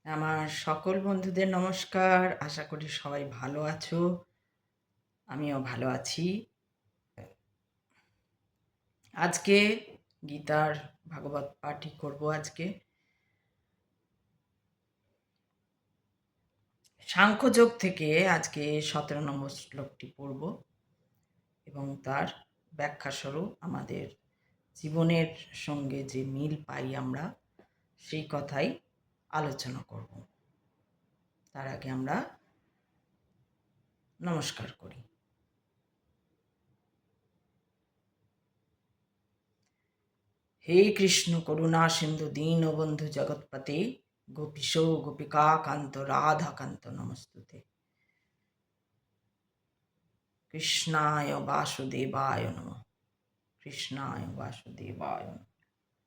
আমার সকল বন্ধুদের নমস্কার। আশা করি সবাই ভালো আছো। আমিও ভালো আছি। আজকে গীতার ভাগবত পাঠই করব। আজকে সাংখ্যযোগ থেকে আজকে 17 নম্বর শ্লোকটি পড়ব এবং তার ব্যাখ্যাস্বরূপ আমাদের জীবনের সঙ্গে যে মিল পাই আমরা সেই কথাই আলোচনা করব। তার আগে আমরা নমস্কার করি। হে কৃষ্ণ করুণা সিন্ধু দীনবন্ধু জগৎপতে গোপীশ গোপিকা কান্ত রাধাকান্ত নমস্তুতে। কৃষ্ণায় বাসুদেবায় নমঃ। কৃষ্ণায় বাসুদেবায় নমঃ।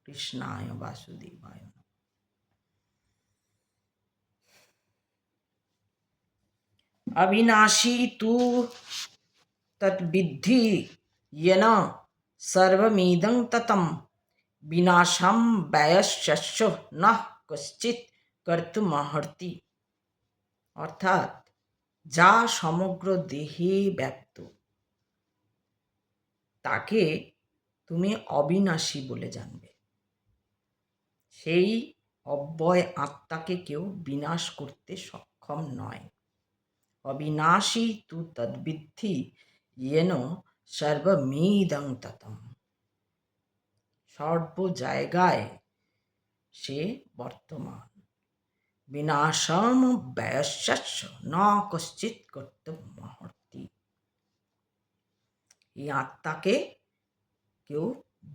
কৃষ্ণায় বাসুদেবায় নমঃ। अविनाशी तु तद्विद्धि येन सर्वमिदं ततं विनाशं ব্যয়স্য ন কশ্চিৎ কর্তুমর্হতি। অর্থাৎ যা সমগ্র দেহে ব্যাপ্ত তাকে তুমি অবিনাশী বলে জানবে। সেই অব্যয় আত্মাকে কেউ বিনাশ করতে সক্ষম নয়। অবিনাশী তু তদ্বিদ্ধি येन সর্বমিদং ততম। সর্ব জায়গায় সে বর্তমান। বিনাশম ব্যয়স্য ন কশ্চিৎ কর্তুমর্হতি। এই আত্মাকে কেউ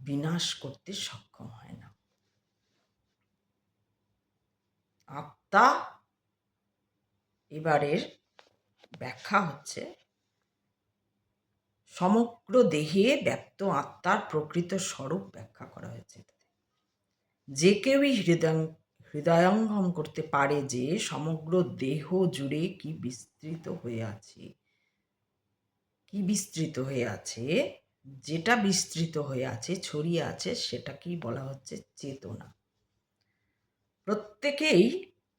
বিনাশ করতে সক্ষম হয় না। আত্মা এবারের ব্যাখ্যা হচ্ছে সমগ্র দেহে ব্যপ্ত আত্মার প্রকৃত স্বরূপ ব্যাখ্যা করা হয়েছে। যে কেউই হৃদয়ঙ্গম করতে পারে যে সমগ্র দেহ জুড়ে কি বিস্তৃত হয়ে আছে, যেটা বিস্তৃত হয়ে আছে, ছড়িয়ে আছে, সেটাকেই বলা হচ্ছে চেতনা। প্রত্যেকেই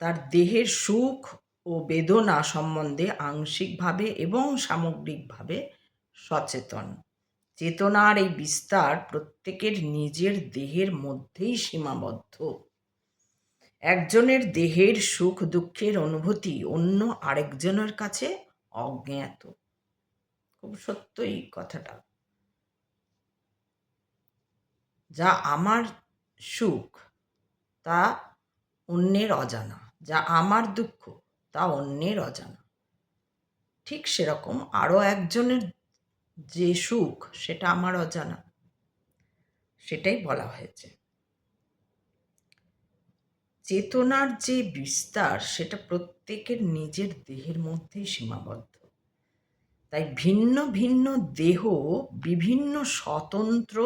তার দেহের সুখ ও বেদনা সম্বন্ধে আংশিকভাবে এবং সামগ্রিকভাবে সচেতন। চেতনার এই বিস্তার প্রত্যেকের নিজের দেহের মধ্যেই সীমাবদ্ধ। একজনের দেহের সুখ দুঃখের অনুভূতি অন্য আরেকজনের কাছে অজ্ঞাত। খুব সত্য এই কথাটা। যা আমার সুখ তা অন্যের অজানা, যা আমার দুঃখ তা অন্যের অজানা। ঠিক সেরকম আরও একজনের যে সুখ সেটা আমার অজানা, সেটাই বলা হয়েছে। চেতনার যে বিস্তার সেটা প্রত্যেকের নিজের দেহের মধ্যেই সীমাবদ্ধ। তাই ভিন্ন ভিন্ন দেহ বিভিন্ন স্বতন্ত্র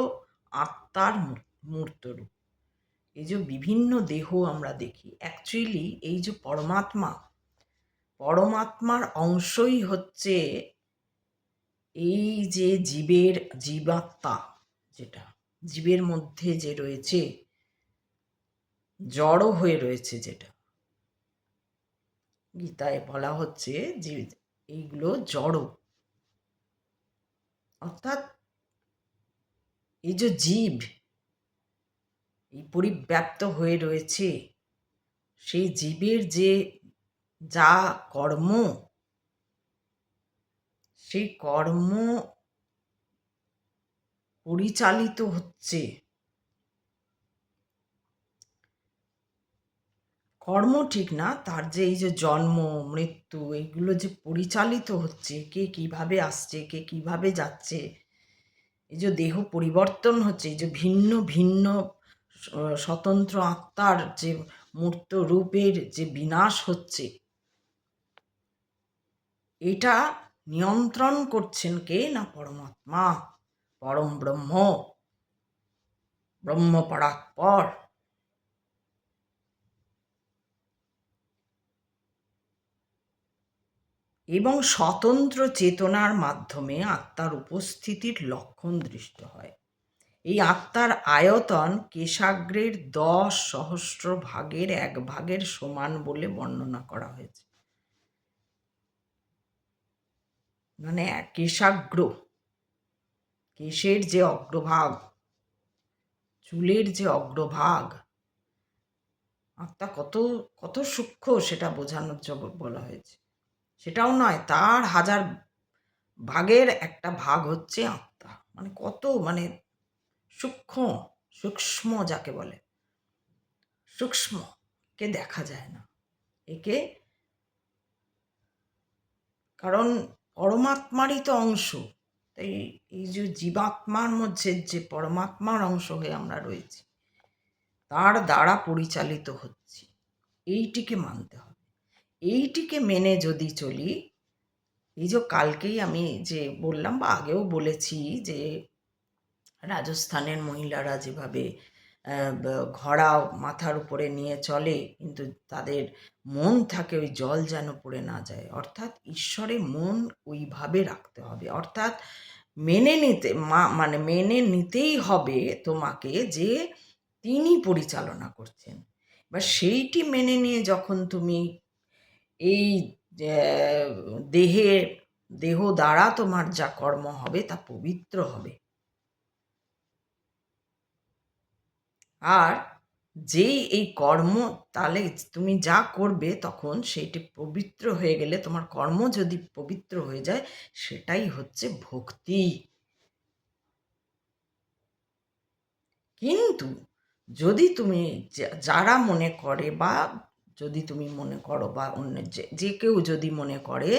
আত্মার মূর্তরূপ। এই যে বিভিন্ন দেহ আমরা দেখি, অ্যাকচুয়ালি এই যে পরমাত্মার অংশই হচ্ছে এই যে জীবাত্মা, যেটা জীবের মধ্যে যে রয়েছে, জড় হয়ে রয়েছে, যেটা গীতায় বলা হচ্ছে যে এইগুলো জড়। অর্থাৎ এই যে জীব এই পরিব্যাপ্ত হয়ে রয়েছে, সেই জীবের যে যা কর্ম, সেই কর্ম পরিচালিত হচ্ছে, কর্ম ঠিক না, তার যে এই যে জন্ম মৃত্যু এইগুলো যে পরিচালিত হচ্ছে, কে কিভাবে আসছে, কে কিভাবে যাচ্ছে, এই যে দেহ পরিবর্তন হচ্ছে, এই যে ভিন্ন ভিন্ন স্বতন্ত্র আত্মার যে মূর্ত রূপের যে বিনাশ হচ্ছে, এটা নিয়ন্ত্রণ করছেন কে না পরমাত্মা, পরম ব্রহ্ম পরাৎপর। এবং স্বতন্ত্র চেতনার মাধ্যমে আত্মার উপস্থিতির লক্ষণ দৃষ্ট হয়। এই আত্মার আয়তন কেশাগ্রের 10,000 ভাগের 1 ভাগের সমান বলে বর্ণনা করা হয়েছে। মানে কেশাগ্র, কেশের যে অগ্রভাগ, চুলের যে অগ্রভাগ, আত্মা কত কত সূক্ষ্ম সেটা বোঝানোর জন্য বলা হয়েছে। সেটাও নয়, তার 1000 ভাগের একটা ভাগ হচ্ছে আত্মা। মানে কত, মানে সূক্ষ্ম, সূক্ষ্ম যাকে বলে, সূক্ষ্ম, কে দেখা যায় না একে, কারণ পরমাত্মারই তো অংশ। তাই এই যে জীবাত্মার মধ্যে যে পরমাত্মার অংশ হয়ে আমরা রয়েছি, তার দ্বারা পরিচালিত হচ্ছি, এইটিকে মানতে হবে। এইটিকে মেনে যদি চলি, এই যে কালকেই আমি যে বললাম বা আগেও বলেছি যে রাজস্থানের মহিলারা যেভাবে ঘড়া মাথার উপরে নিয়ে চলে, কিন্তু তাদের মন থাকে ওই জল যেন পড়ে না যায়। অর্থাৎ ঈশ্বরে মন ওইভাবে রাখতে হবে, অর্থাৎ মেনে নিতে মানে মেনে নিতেই হবে তোমাকে যে তিনি পরিচালনা করছেন। বা সেইটি মেনে নিয়ে যখন তুমি এই দেহ দ্বারা তোমার যা কর্ম হবে তা পবিত্র হবে। আর যেই এই কর্ম, তাহলে তুমি যা করবে তখন সেইটি পবিত্র হয়ে গেলে, তোমার কর্ম যদি পবিত্র হয়ে যায়, সেটাই হচ্ছে ভক্তি। কিন্তু যদি তুমি যারা মনে করে, বা যদি তুমি মনে করো, বা অন্য যে কেউ যদি মনে করে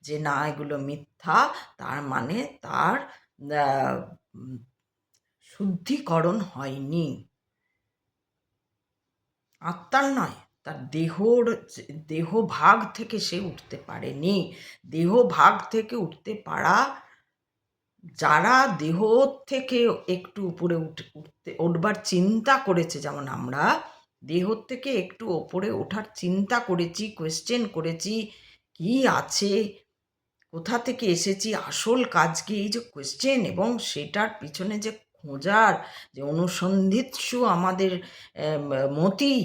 যে না এগুলো মিথ্যা, তার মানে তার শুদ্ধিকরণ হয়নি, আত্মার নয়, তার দেহ ভাগ থেকে সে উঠতে পারেনি। দেহ ভাগ থেকে উঠতে পারা, যারা দেহ থেকে একটু উপরে উঠবার চিন্তা করেছে, যেমন আমরা দেহ থেকে একটু ওপরে ওঠার চিন্তা করেছি, কোয়েশ্চেন করেছি, কি আছে, কোথা থেকে এসেছি, আসল কাজ কি, এই যে কোয়েশ্চেন এবং সেটার পিছনে যে খোঁজার যে অনুসন্ধিৎসু আমাদের মতি,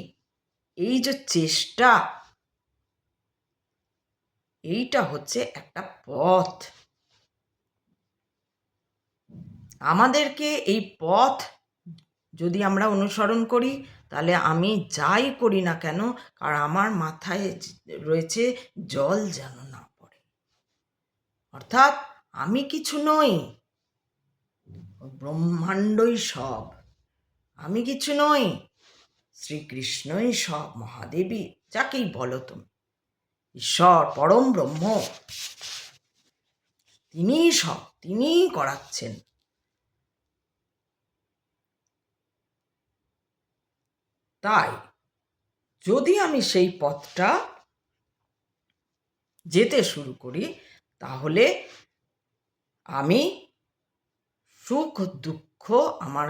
এই যে চেষ্টা, এইটা হচ্ছে একটা পথ। আমাদেরকে এই পথ যদি আমরা অনুসরণ করি, তাহলে আমি যাই করি না কেন, কারণ আমার মাথায় রয়েছে জল যেন না পড়ে। অর্থাৎ আমি কিছু নই, ব্রহ্মাণ্ডই সব, আমি কিছু নই, শ্রীকৃষ্ণই সব, মহাদেবী, যাকেই বলো তুমি, ঈশ্বর পরম ব্রহ্ম, তিনিই সব, তিনিই করাচ্ছেন। তাই যদি আমি সেই পথটা যেতে শুরু করি, তাহলে আমি সুখ দুঃখ আমার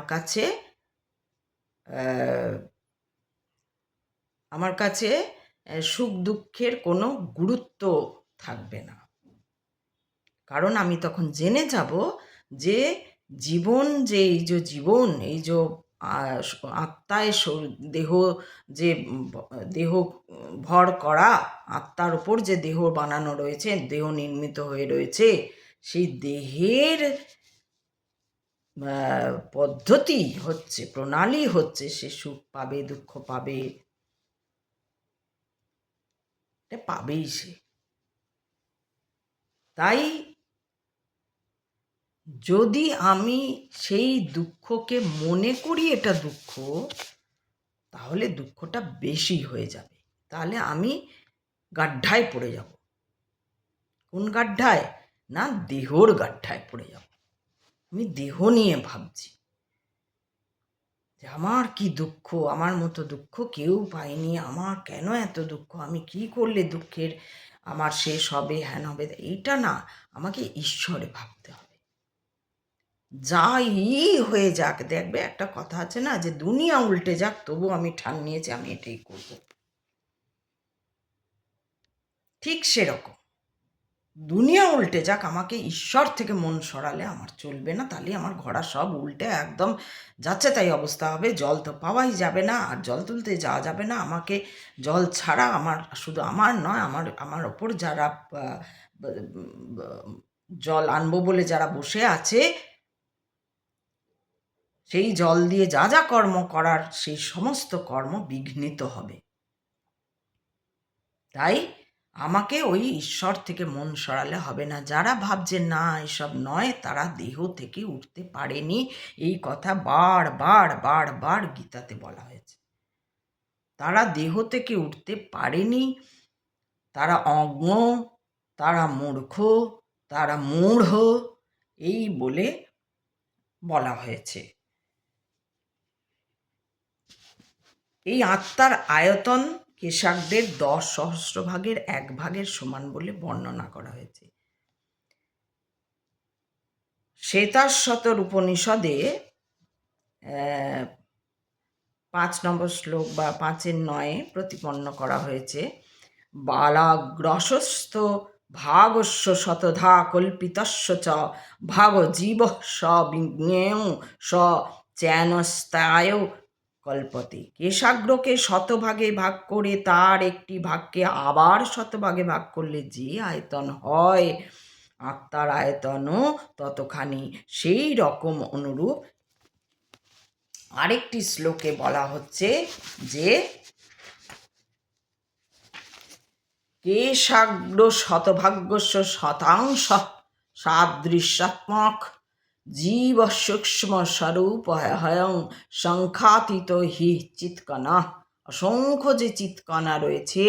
কাছে সুখ দুঃখের কোনো গুরুত্ব থাকবে না। কারণ আমি তখন জেনে যাব যে জীবন, যে এই যে জীবন, এই যে আত্মায় দেহ, যে দেহ ভর করা, আত্মার উপর যে দেহ বানানো রয়েছে, দেহ নির্মিত হয়ে রয়েছে, সেই দেহের পদ্ধতি হচ্ছে, প্রণালী হচ্ছে, সে সুখ পাবে, দুঃখ পাবে, এটা পাবেই সে। তাই যদি আমি সেই দুঃখকে মনে করি এটা দুঃখ, তাহলে দুঃখটা বেশি হয়ে যাবে, তাহলে আমি গাড্ডায় পড়ে যাব। কোন গাড্ডায়? না, দেহর গাড্ডায় পড়ে যাব। আমি দেহ নিয়ে ভাবছি যে আমার কি দুঃখ, আমার মতো দুঃখ কেউ পায়নি, আমার কেন এত দুঃখ, আমি কি করলে দুঃখের আমার শেষ হবে, হ্যান হবে। এইটা না, আমাকে ঈশ্বরে ভাবতে হবে। যাই হয়ে যাক, দেখবে একটা কথা আছে না, যে দুনিয়া উল্টে যাক, তবু আমি ঠান নিয়েছি আমি এটাই করব। ঠিক সেরকম দুনিয়া উল্টে যাক, আমাকে ঈশ্বর থেকে মন সরালে আমার চলবে না। তাহলে আমার ঘোড়া সব উল্টে একদম যাচ্ছে তাই অবস্থা হবে। জল তো পাওয়াই যাবে না, আর জল তুলতে যাওয়া যাবে না। আমাকে জল ছাড়া আমার, শুধু আমার নয়, আমার ওপর যারা জল আনবো বলে যারা বসে আছে, সেই জল দিয়ে যা যা কর্ম করার, সেই সমস্ত কর্ম বিঘ্নিত হবে। তাই আমাকে ওই ঈশ্বর থেকে মন সরালে হবে না। যারা ভাবছে না এসব নয়, তারা দেহ থেকে উঠতে পারেনি। এই কথা বার গীতাতে বলা হয়েছে। তারা দেহ থেকে উঠতে পারেনি, তারা অজ্ঞ, তারা মূর্খ, তারা মূঢ়, এই বলে বলা হয়েছে। এই আত্মার আয়তন কেশাগ্রের 10 সহস্রভাগের 1 ভাগের সমান বলে বর্ণনা করা হয়েছে। শ্বেতাশ্বতর উপনিষদে 5 নম্বর শ্লোক বা 5-9 প্রতিপন্ন করা হয়েছে। বালাগ্রসস্থ ভাগস্য শতধা কল্পিতস্য চ ভাগ জীব স বিজ্ঞেয় স চ্যানস্তায় কল্পতে। কেশাগ্রকে শতভাগে ভাগ করে তার একটি ভাগকে আবার শতভাগে ভাগ করলে যে আয়তন হয়, আত্মার আয়তনও ততখানি। সেই রকম অনুরূপ আরেকটি শ্লোকে বলা হচ্ছে যে কেশাগ্র শতভাগ্যস্য শতাংশ সাদৃশ্যাত্মক জীব সূক্ষ্ম স্বরূপ হয়ং সংখ্যাতীত হি চিৎকণা। অসংখ্য যে চিৎকণা রয়েছে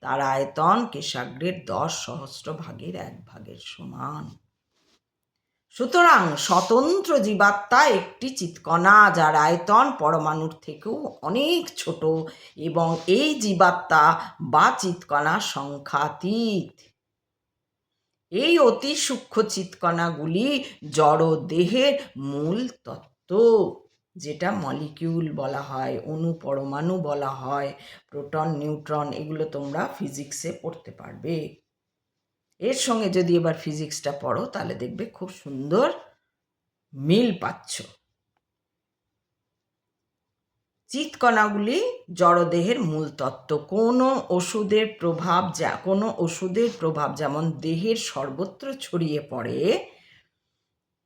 তার আয়তন কেশাগ্রের 10 সহস্রভাগের 1 ভাগের সমান। সুতরাং স্বতন্ত্র জীবাত্মা একটি চিৎকণা, যার আয়তন পরমাণুর থেকেও অনেক ছোট, এবং এই জীবাত্মা বা চিৎকণা সংখ্যাতীত। এই অতি সূক্ষ্ম চিৎকণাগুলি জড় দেহের মূল তত্ত্ব, যেটা মলিকিউল বলা হয়, অণু পরমাণু বলা হয়, প্রোটন নিউট্রন, এগুলো তোমরা ফিজিক্সে পড়তে পারবে। এর সঙ্গে যদি এবার ফিজিক্সটা পড়ো তাহলে দেখবে খুব সুন্দর মিল পাচ্ছ। চিৎকণাগুলি জড়দেহের মূল তত্ত্ব। কোনো ওষুধের প্রভাব যেমন দেহের সর্বত্র ছড়িয়ে পড়ে,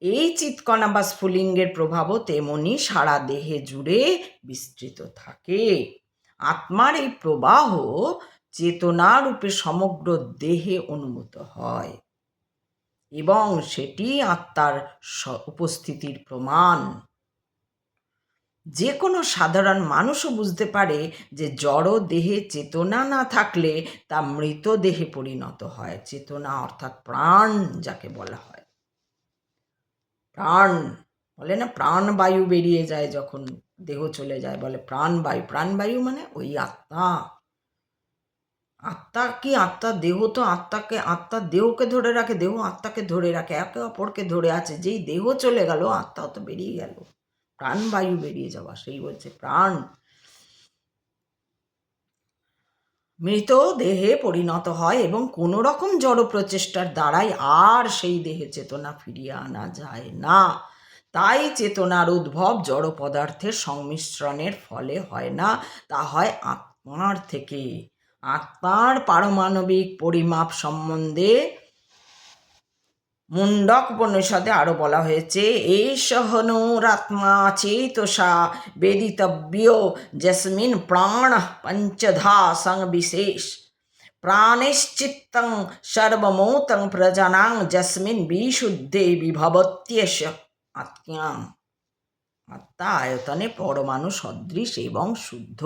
এই চিৎকণা বা স্ফুলিঙ্গের প্রভাবও তেমনি সারা দেহে জুড়ে বিস্তৃত থাকে। আত্মার এই প্রবাহ চেতনারূপে সমগ্র দেহে অনুভূত হয় এবং সেটি আত্মার উপস্থিতির প্রমাণ। যে কোনো সাধারণ মানুষও বুঝতে পারে যে জড় দেহে চেতনা না থাকলে তা মৃত দেহে পরিণত হয়। চেতনা অর্থাৎ প্রাণ যাকে বলা হয়। প্রাণ বলে না, প্রাণবায়ু বেরিয়ে যায় যখন দেহ চলে যায়, বলে প্রাণবায়ু। প্রাণবায়ু মানে ওই আত্মা। আত্মা কি? আত্মা দেহ তো আত্মাকে, আত্মা দেহকে ধরে রাখে, দেহ আত্মাকে ধরে রাখে, একে অপরকে ধরে আছে। যেই দেহ চলে গেল আত্মাও তো বেরিয়ে গেল। প্রাণবায়ু বেরিয়ে যাওয়া, সেই বলছে প্রাণ। মৃত দেহে পরিণত হয় এবং কোনো রকম জড় প্রচেষ্টার দ্বারাই আর সেই দেহে চেতনা ফিরিয়ে আনা যায় না। তাই চেতনার উদ্ভব জড় পদার্থের সংমিশ্রণের ফলে হয় না, তা হয় আত্মার থেকে। আত্মার পারমাণবিক পরিমাপ সম্বন্ধে মুন্ডক উপনিষদে আরো বলা হয়েছে, এষ হনুরাত্মা চেতসা বেদিতব্য যস্মিন প্রাণ পঞ্চধা সংবিশেষ প্রাণেশ্চিত্তং সর্বমোতং প্রজানাং যস্মিন বিশুদ্ধে বিভবত্যেষ আত্মা। আত্মা আয়তনে পরমাণু সদৃশ এবং শুদ্ধ।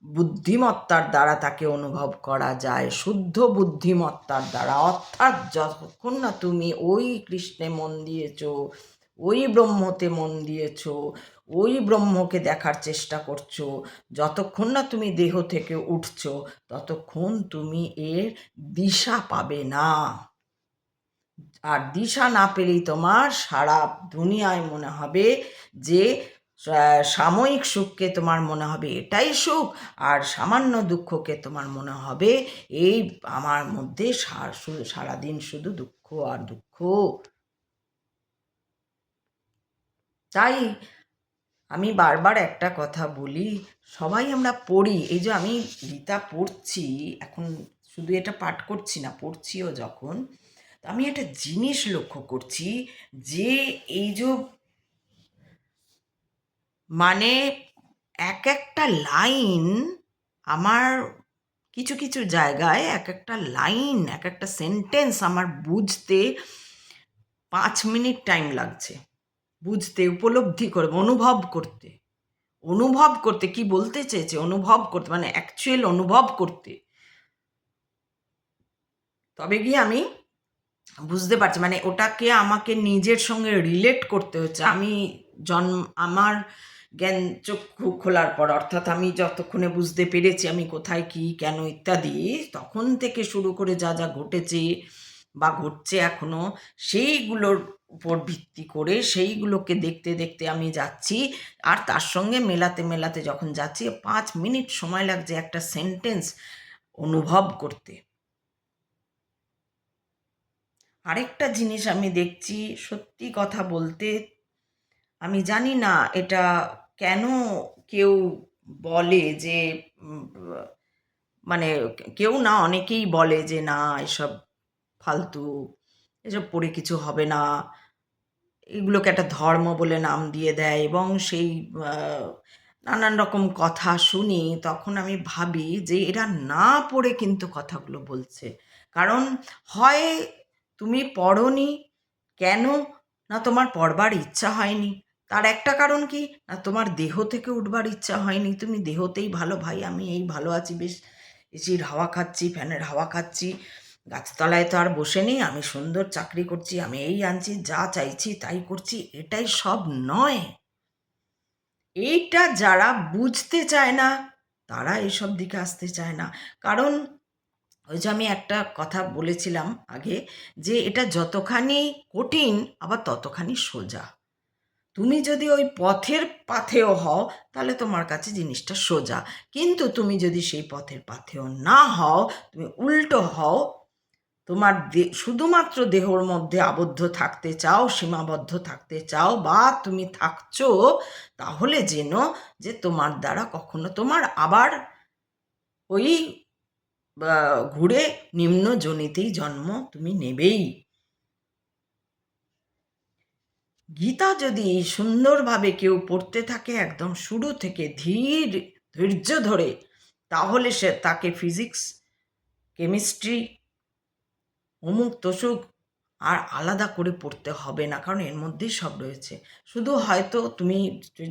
বুদ্ধিমত্তার দ্বারা তাকে অনুভব করা যায়, শুদ্ধ বুদ্ধিমত্তার দ্বারা। অর্থাৎ যতক্ষণ না তুমি ওই কৃষ্ণে মন দিয়েছ, ওই ব্রহ্মতে মন দিয়েছ, ওই ব্রহ্মকে দেখার চেষ্টা করছো, যতক্ষণ না তুমি দেহ থেকে উঠছ, ততক্ষণ তুমি এর দিশা পাবে না। আর দিশা না পেলেই তোমার সারা দুনিয়ায় মনে হবে যে সাময়িক সুখকে তোমার মনে হবে এটাই সুখ, আর সামান্য দুঃখকে তোমার মনে হবে এই আমার মধ্যে সারাদিন শুধু দুঃখ আর দুঃখ। তাই আমি বারবার একটা কথা বলি, সবাই আমরা পড়ি, এই যে আমি গীতা পড়ছি এখন, শুধু এটা পাঠ করছি না, পড়ছিও যখন, আমি একটা জিনিস লক্ষ্য করছি যে এই যে মানে এক একটা লাইন আমার কিছু কিছু জায়গায়, এক একটা লাইন, এক একটা সেন্টেন্স আমার বুঝতে 5 মিনিট টাইম লাগছে, বুঝতে, উপলব্ধি করে, অনুভব করতে কি বলতে চেয়েছে, অনুভব করতে, মানে অ্যাকচুয়াল অনুভব করতে, তবে গিয়ে আমি বুঝতে পারছি, মানে ওটাকে আমাকে নিজের সঙ্গে রিলেট করতে হচ্ছে। আমি আমার জ্ঞান চক্ষু খোলার পর, অর্থাৎ আমি যতক্ষণে বুঝতে পেরেছি আমি কোথায় কি কেন ইত্যাদি, তখন থেকে শুরু করে যা যা ঘটেছে বা ঘটছে এখনো, সেইগুলোর উপর ভিত্তি করে সেইগুলোকে দেখতে দেখতে আমি যাচ্ছি, আর তার সঙ্গে মেলাতে মেলাতে যখন যাচ্ছি 5 মিনিট সময় লাগছে একটা সেন্টেন্স অনুভব করতে। আরেকটা জিনিস আমি দেখছি, সত্যি কথা বলতে আমি জানি না এটা কেন কেউ বলে যে মানে কেউ না, অনেকেই বলে যে না এসব ফালতু, এসব পড়ে কিছু হবে না, এগুলোকে একটা ধর্ম বলে নাম দিয়ে দেয়, এবং সেই নানান রকম কথা শুনি, তখন আমি ভাবি যে এরা না পড়ে কিন্তু কথাগুলো বলছে। কারণ হয় তুমি পড়োনি, কেন না তোমার পড়বার ইচ্ছা হয়নি, তার একটা কারণ কি না তোমার দেহ থেকে উঠবার ইচ্ছা হয়নি, তুমি দেহতেই ভালো, ভাই আমি এই ভালো আছি, বেশ এসির হাওয়া খাচ্ছি, ফ্যানের হাওয়া খাচ্ছি, গাছতলায় তো আর বসে নেই, আমি সুন্দর চাকরি করছি, আমি এই আনছি, যা চাইছি তাই করছি, এটাই সব নয়। এইটা যারা বুঝতে চায় না তারা এসব দিকে আসতে চায় না। কারণ ওই যে আমি একটা কথা বলেছিলাম আগে, যে এটা যতখানি কঠিন আবার ততখানি সোজা। তুমি যদি ওই পথের পাথেয় হও তাহলে তোমার কাছে জিনিসটা সোজা, কিন্তু তুমি যদি সেই পথের পাথেয় না হও, তুমি উল্টো হও, তোমার শুধুমাত্র দেহর মধ্যে আবদ্ধ থাকতে চাও, সীমাবদ্ধ থাকতে চাও, বা তুমি থাকছো, তাহলে যেন যে তোমার দ্বারা কখনো তোমার আবার ওই ঘুরে নিম্ন যোনিতেই জন্ম তুমি নেবেই। গীতা যদি সুন্দরভাবে কেউ পড়তে থাকে একদম শুরু থেকে ধৈর্য ধরে, তাহলে সে তাকে ফিজিক্স, কেমিস্ট্রি, অমুক তসুক আর আলাদা করে পড়তে হবে না, কারণ এর মধ্যেই সব রয়েছে। শুধু হয়তো তুমি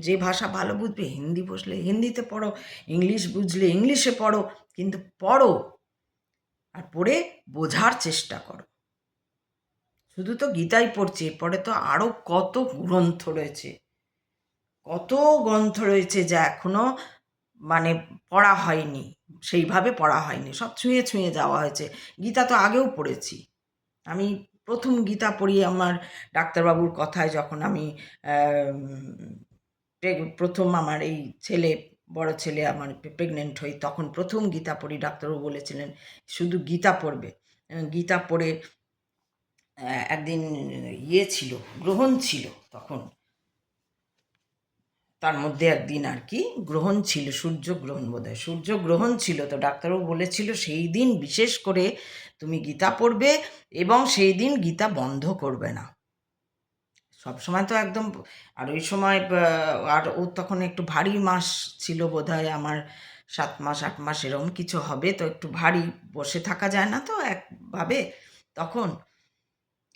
যে ভাষা ভালো বুঝবে, হিন্দি বুঝলে হিন্দিতে পড়ো, ইংলিশ বুঝলে ইংলিশে পড়ো, কিন্তু পড়ো, আর পড়ে বোঝার চেষ্টা করো। শুধু তো গীতাই পড়ছি, এরপরে তো আরও কত গ্রন্থ রয়েছে, কত গ্রন্থ রয়েছে যা এখনো মানে পড়া হয়নি, সেইভাবে পড়া হয়নি, সব ছুঁয়ে ছুঁয়ে যাওয়া হয়েছে। গীতা তো আগেও পড়েছি, আমি প্রথম গীতা পড়ি আমার ডাক্তারবাবুর কথায়, যখন আমি প্রথম আমার এই বড় ছেলে আমার প্রেগনেন্ট হই, তখন প্রথম গীতা পড়ি, ডাক্তারবাবু বলেছিলেন শুধু গীতা পড়বে। গীতা পড়ে একদিন ছিল, গ্রহণ ছিল তখন, তার মধ্যে একদিন আর কি গ্রহণ ছিল, সূর্যগ্রহণ বোধহয়, সূর্যগ্রহণ ছিল, তো ডাক্তারবাবু বলেছিল সেই দিন বিশেষ করে তুমি গীতা পড়বে, এবং সেই দিন গীতা বন্ধ করবে না। সব সময় তো একদম, আর ওই সময় আর ও তখন একটু ভারী মাস ছিল বোধহয়, আমার 7 মাস 8 মাস এরকম কিছু হবে, তো একটু ভারী, বসে থাকা যায় না তো একভাবে তখন।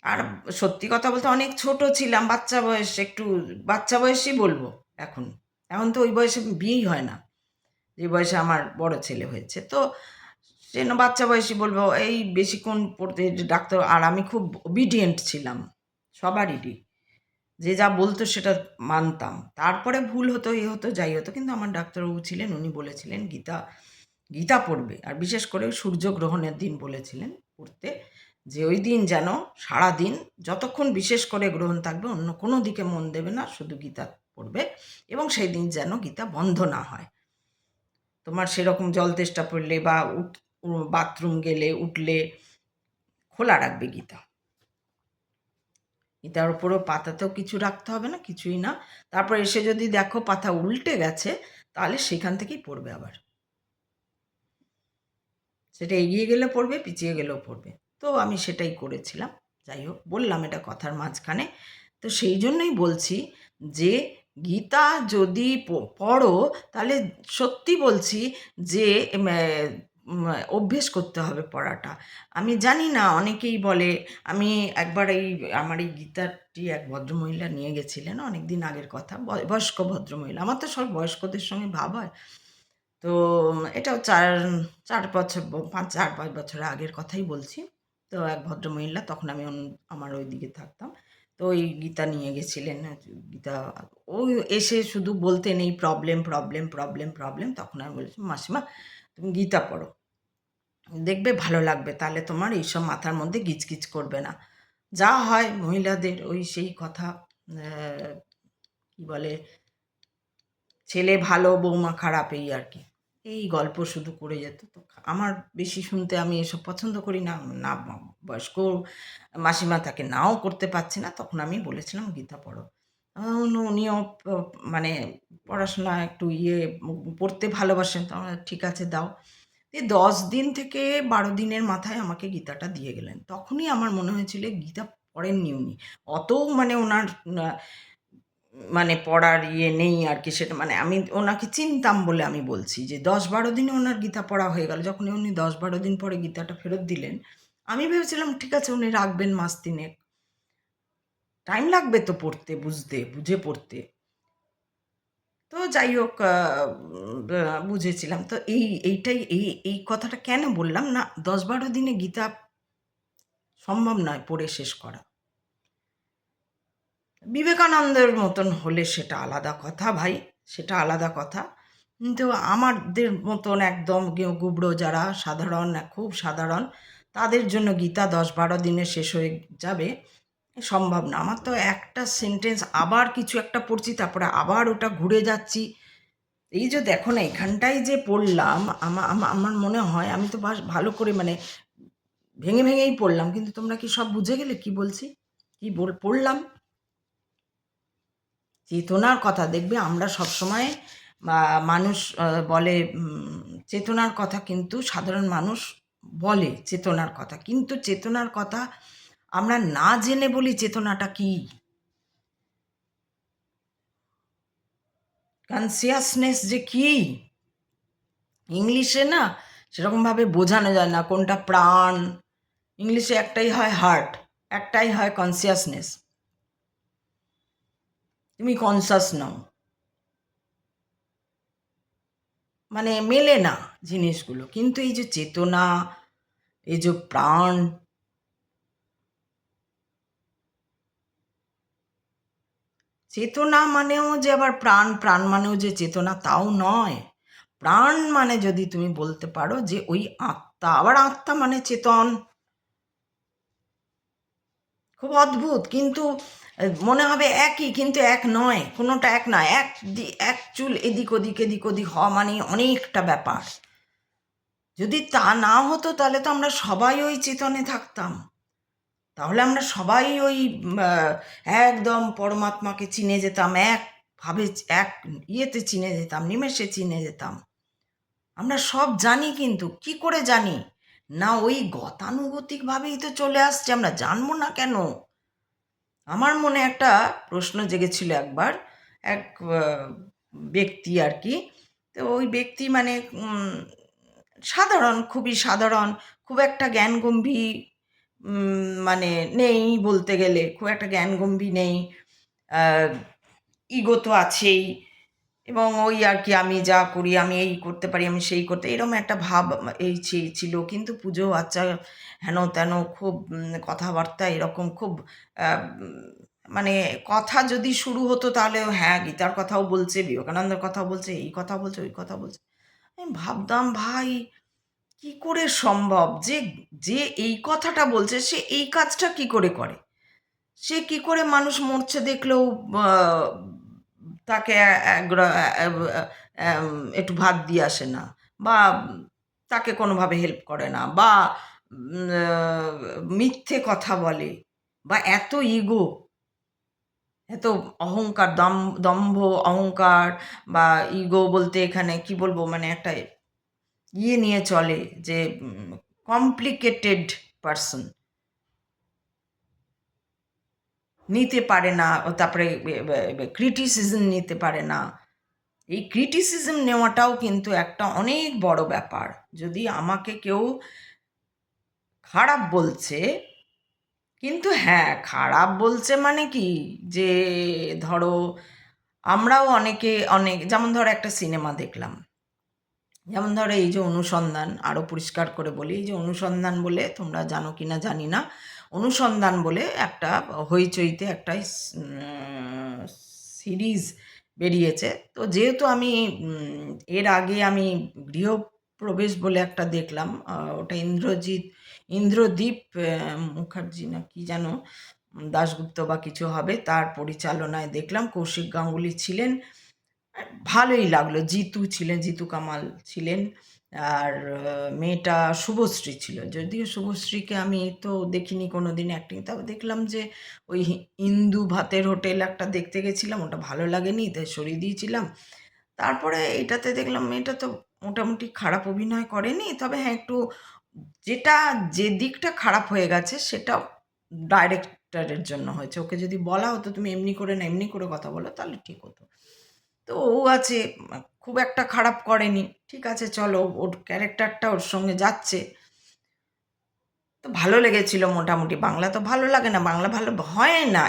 আর সত্যি কথা বলতে অনেক ছোট ছিলাম, বাচ্চা বয়স, একটু বাচ্চা বয়সই বলবো। এখন এখন তো ওই বয়সে বিয়েই হয় না, যে বয়সে আমার বড় ছেলে হয়েছে, তো সেজন্য বাচ্চা বয়সী বলবো। এই বেশিক্ষণ পড়তে ডাক্তার, আর আমি খুব ওবিডিয়েন্ট ছিলাম সবারই, যে যা বলতো সেটা মানতাম, তারপরে ভুল হতো, এ হতো, যাই হতো, কিন্তু আমার ডাক্তারবাবু ছিলেন, উনি বলেছিলেন গীতা পড়বে, আর বিশেষ করে সূর্যগ্রহণের দিন বলেছিলেন পড়তে, যে ওই দিন যেন সারাদিন যতক্ষণ বিশেষ করে গ্রহণ থাকবে অন্য কোনো দিকে মন দেবে না, শুধু গীতা পড়বে, এবং সেই দিন যেন গীতা বন্ধ না হয়। তোমার সেরকম জল তেষ্টা পড়লে বা বাথরুম গেলে উঠলে খোলা রাখবে গীতা। গীতার উপরও পাতাতেও কিছু রাখতে হবে না, কিছুই না। তারপর এসে যদি দেখো পাতা উল্টে গেছে, তাহলে সেখান থেকেই পড়বে আবার। সেটা এগিয়ে গেলে পড়বে, পিছিয়ে গেলেও পড়বে। তো আমি সেটাই করেছিলাম। যাই হোক, বললাম এটা কথার মাঝখানে। তো সেই জন্যই বলছি যে গীতা যদি পড়ো, তাহলে সত্যি বলছি যে অভ্যেস করতে হবে পড়াটা। আমি জানি না, অনেকেই বলে, আমি একবার আমার এই গীতাটি এক ভদ্রমহিলা নিয়ে গেছিলেন, অনেক দিন আগের কথা, বয়স্ক ভদ্রমহিলা। আমার তো সব বয়স্কদের সঙ্গে ভাব হয়। তো এটাও 4-5 বছর আগের কথাই বলছি। তো এক ভদ্রমহিলা, তখন আমি আমার ওইদিকে থাকতাম। তো ওই গীতা নিয়ে গেছিলেন। গীতা ওই এসে শুধু বলতেন এই প্রবলেম, প্রবলেম, প্রবলেম, প্রবলেম। তখন আমি বলেছি, মাসিমা তুমি গীতা পড়ো, দেখবে ভালো লাগবে, তাহলে তোমার এইসব মাথার মধ্যে গিজগিজ করবে না। যা হয় মহিলাদের ওই সেই কথা, কি বলে, ছেলে ভালো বৌমা খারাপ, এই আর কি, এই গল্প শুধু করে যেত। তো আমার বেশি শুনতে আমি এসব পছন্দ করি না। না, বয়স্ক মাসিমা তাকে নাও করতে পারছি না, তখন আমি বলেছিলাম গীতা পড়ো। উনিও মানে পড়াশোনা একটু পড়তে ভালোবাসেন, তো আমরা ঠিক আছে দাও। 10 দিন থেকে 12 দিনের মাথায় আমাকে গীতাটা দিয়ে গেলেন। তখনই আমার মনে হয়েছিল গীতা পড়েননি উনি। অত মানে ওনার মানে পড়ার নেই আর কি, সেটা মানে আমি ওনাকে চিনতাম বলে আমি বলছি যে 10-12 দিনে ওনার গীতা পড়া হয়ে গেল। যখন উনি 10-12 দিন পরে গীতাটা ফেরত দিলেন, আমি ভেবেছিলাম ঠিক আছে উনি রাখবেন মাস তিনেক, টাইম লাগবে তো পড়তে, বুঝে পড়তে। তো যাই হোক, বুঝেছিলাম। তো এইটাই এই কথাটা কেন বললাম না, 10-12 দিনে গীতা সম্ভব নয় পড়ে শেষ করা। বিবেকানন্দের মতন হলে সেটা আলাদা কথা ভাই, সেটা আলাদা কথা। কিন্তু আমাদের মতন একদম গুবড়ো যারা সাধারণ, খুব সাধারণ, তাদের জন্য গীতা 10-12 দিনে শেষ হয়ে যাবে সম্ভব না। আমার তো একটা সেন্টেন্স আবার কিছু একটা পড়ছি, তারপরে আবার ওটা ঘুরে যাচ্ছি। এই যে দেখো না, এখানটাই যে পড়লাম, আমার মনে হয় আমি তো ভালো করে মানে ভেঙে ভেঙেই পড়লাম, কিন্তু তোমরা কি সব বুঝে গেলে কি বলছি, কি পড়লাম? চেতনার কথা দেখবে আমরা সবসময়, মানুষ বলে চেতনার কথা, কিন্তু সাধারণ মানুষ বলে চেতনার কথা, কিন্তু চেতনার কথা আমরা না জেনে বলি চেতনাটা কি। কনসিয়াসনেস যে কি, ইংলিশে না সেরকমভাবে বোঝানো যায় না কোনটা প্রাণ। ইংলিশে একটাই হয় হার্ট, একটাই হয় কনসিয়াসনেস, তুমি কনসাস নাও, মানে মেলে না জিনিসগুলো। কিন্তু এই যে চেতনা, এই যে প্রাণ, চেতনা মানেও যে আবার প্রাণ, প্রাণ মানেও যে চেতনা তাও নয়। প্রাণ মানে যদি তুমি বলতে পারো যে ওই আত্মা, আবার আত্মা মানে চেতন। খুব অদ্ভুত, কিন্তু মনে হবে একই, কিন্তু এক নয়, কোনোটা এক নয়। এক চুল এদিক ওদিক, এদিক ওদিক হওয়া মানে অনেকটা ব্যাপার। যদি তা না হতো তাহলে তো আমরা সবাই ওই চেতনে থাকতাম, তাহলে আমরা সবাই ওই একদম পরমাত্মাকে চিনে যেতাম, একভাবে এক ইয়েতে চিনে যেতাম, নিমেষে চিনে যেতাম। আমরা সব জানি, কিন্তু কি করে জানি না, ওই গতানুগতিকভাবেই তো চলে আসছে, আমরা জানবো না কেন? আমার মনে একটা প্রশ্ন জেগেছিল একবার, এক ব্যক্তি আর কি। তো ওই ব্যক্তি মানে সাধারণ, খুবই সাধারণ, খুব একটা জ্ঞানগম্ভীর মানে নেই বলতে গেলে, খুব একটা জ্ঞানগম্ভীর নেই, ইগো তো আছেই, এবং ওই আর কি আমি যা করি, আমি এই করতে পারি, আমি সেই করতে, এরকম একটা ভাব এই ছিল। কিন্তু পুজো আচ্ছা হেন তেন, খুব কথাবার্তা এরকম, খুব মানে কথা যদি শুরু হতো তাহলে হ্যাঁ গীতার কথাও বলছে, বিবেকানন্দের কথাও বলছে, এই কথা বলছে, ওই কথা বলছে। আমি ভাবতাম ভাই কি করে সম্ভব যে যে এই কথাটা বলছে সে এই কাজটা কি করে করে? সে কি করে মানুষ মরছে দেখলেও তাকে একটু ভাত দিয়ে আসে না, বা তাকে কোনোভাবে হেল্প করে না, বা মিথ্যে কথা বলে, বা এত ইগো, এত অহংকার, দম্ভ, অহংকার, বা ইগো বলতে এখানে কি বলবো, মানে একটা ইয়ে নিয়ে চলে যে কমপ্লিকেটেড পারসন, নিতে পারে না, তারপরে ক্রিটিসিজম নিতে পারে না। এই ক্রিটিসিজম নেওয়াটাও কিন্তু একটা অনেক বড় ব্যাপার। যদি আমাকে কেউ খারাপ বলছে, কিন্তু হ্যাঁ, খারাপ বলছে মানে কি, যে ধরো আমরাও অনেক, যেমন ধরো একটা সিনেমা দেখলাম, যেমন ধরো এই যে অনুসন্ধান, আরও পরিষ্কার করে বলি, এই যে অনুসন্ধান বলে, তোমরা জানো কি না জানি না, অনুসন্ধান বলে একটা হইচইতে একটা সিরিজ বেরিয়েছে। তো যেহেতু আমি এর আগে আমি গৃহপ্রবেশ বলে একটা দেখলাম, ওটা ইন্দ্রদীপ মুখার্জি না কি যেন, দাশগুপ্ত বা কিছু হবে, তার পরিচালনায় দেখলাম, কৌশিক গাঙ্গুলি ছিলেন, ভালোই লাগলো। জিতু কামাল ছিলেন, আর মেয়েটা শুভশ্রী ছিল। যদিও শুভশ্রীকে আমি তো দেখিনি কোনো দিন অ্যাক্টিং, তবে দেখলাম যে ওই ইন্দু ভাতের হোটেল একটা দেখতে গেছিলাম, ওটা ভালো লাগেনি, তাই সরিয়ে দিয়েছিলাম। তারপরে এটাতে দেখলাম মেয়েটা তো মোটামুটি খারাপ অভিনয় করেনি, তবে হ্যাঁ একটু যে দিকটা খারাপ হয়ে গেছে সেটা ডাইরেক্টরের জন্য হয়েছে। ওকে যদি বলা হতো তুমি এমনি করে না এমনি করে কথা বলো, তাহলে ঠিক হতো। তো ও আছে, খুব একটা খারাপ করেনি, ঠিক আছে চলো, ওর ক্যারেক্টারটা ওর সঙ্গে যাচ্ছে, তো ভালো লেগেছিল মোটামুটি। বাংলা তো ভালো লাগে না, বাংলা ভালো হয় না,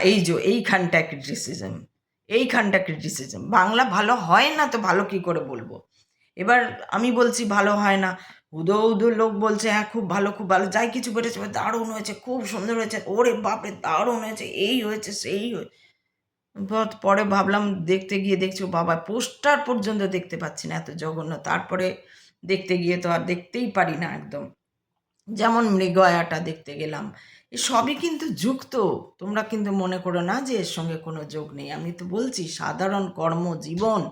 এইখানটা ক্রিটিসিজম, বাংলা ভালো হয় না, তো ভালো কি করে বলবো? এবার আমি বলছি ভালো হয় না, উদো লোক বলছে হ্যাঁ খুব ভালো, যাই কিছু বেড়েছে দারুণ হয়েছে, খুব সুন্দর হয়েছে, ওরে বাপরে দারুণ হয়েছে, এই হয়েছে সেই হয়েছে। পরে ভাবলাম, দেখতে গিয়ে দেখছি ও বাবা, পোস্টার পর্যন্ত দেখতে পাচ্ছি না, এত জঘন্য। তারপরে দেখতে গিয়ে তো আর দেখতেই পারি না একদম। যেমন মৃগয়াটা দেখতে গেলাম, এ সবই কিন্তু যুক্ত, তোমরা কিন্তু মনে করো না যে এর সঙ্গে কোনো যোগ নেই। আমি তো বলছি সাধারণ কর্মজীবন,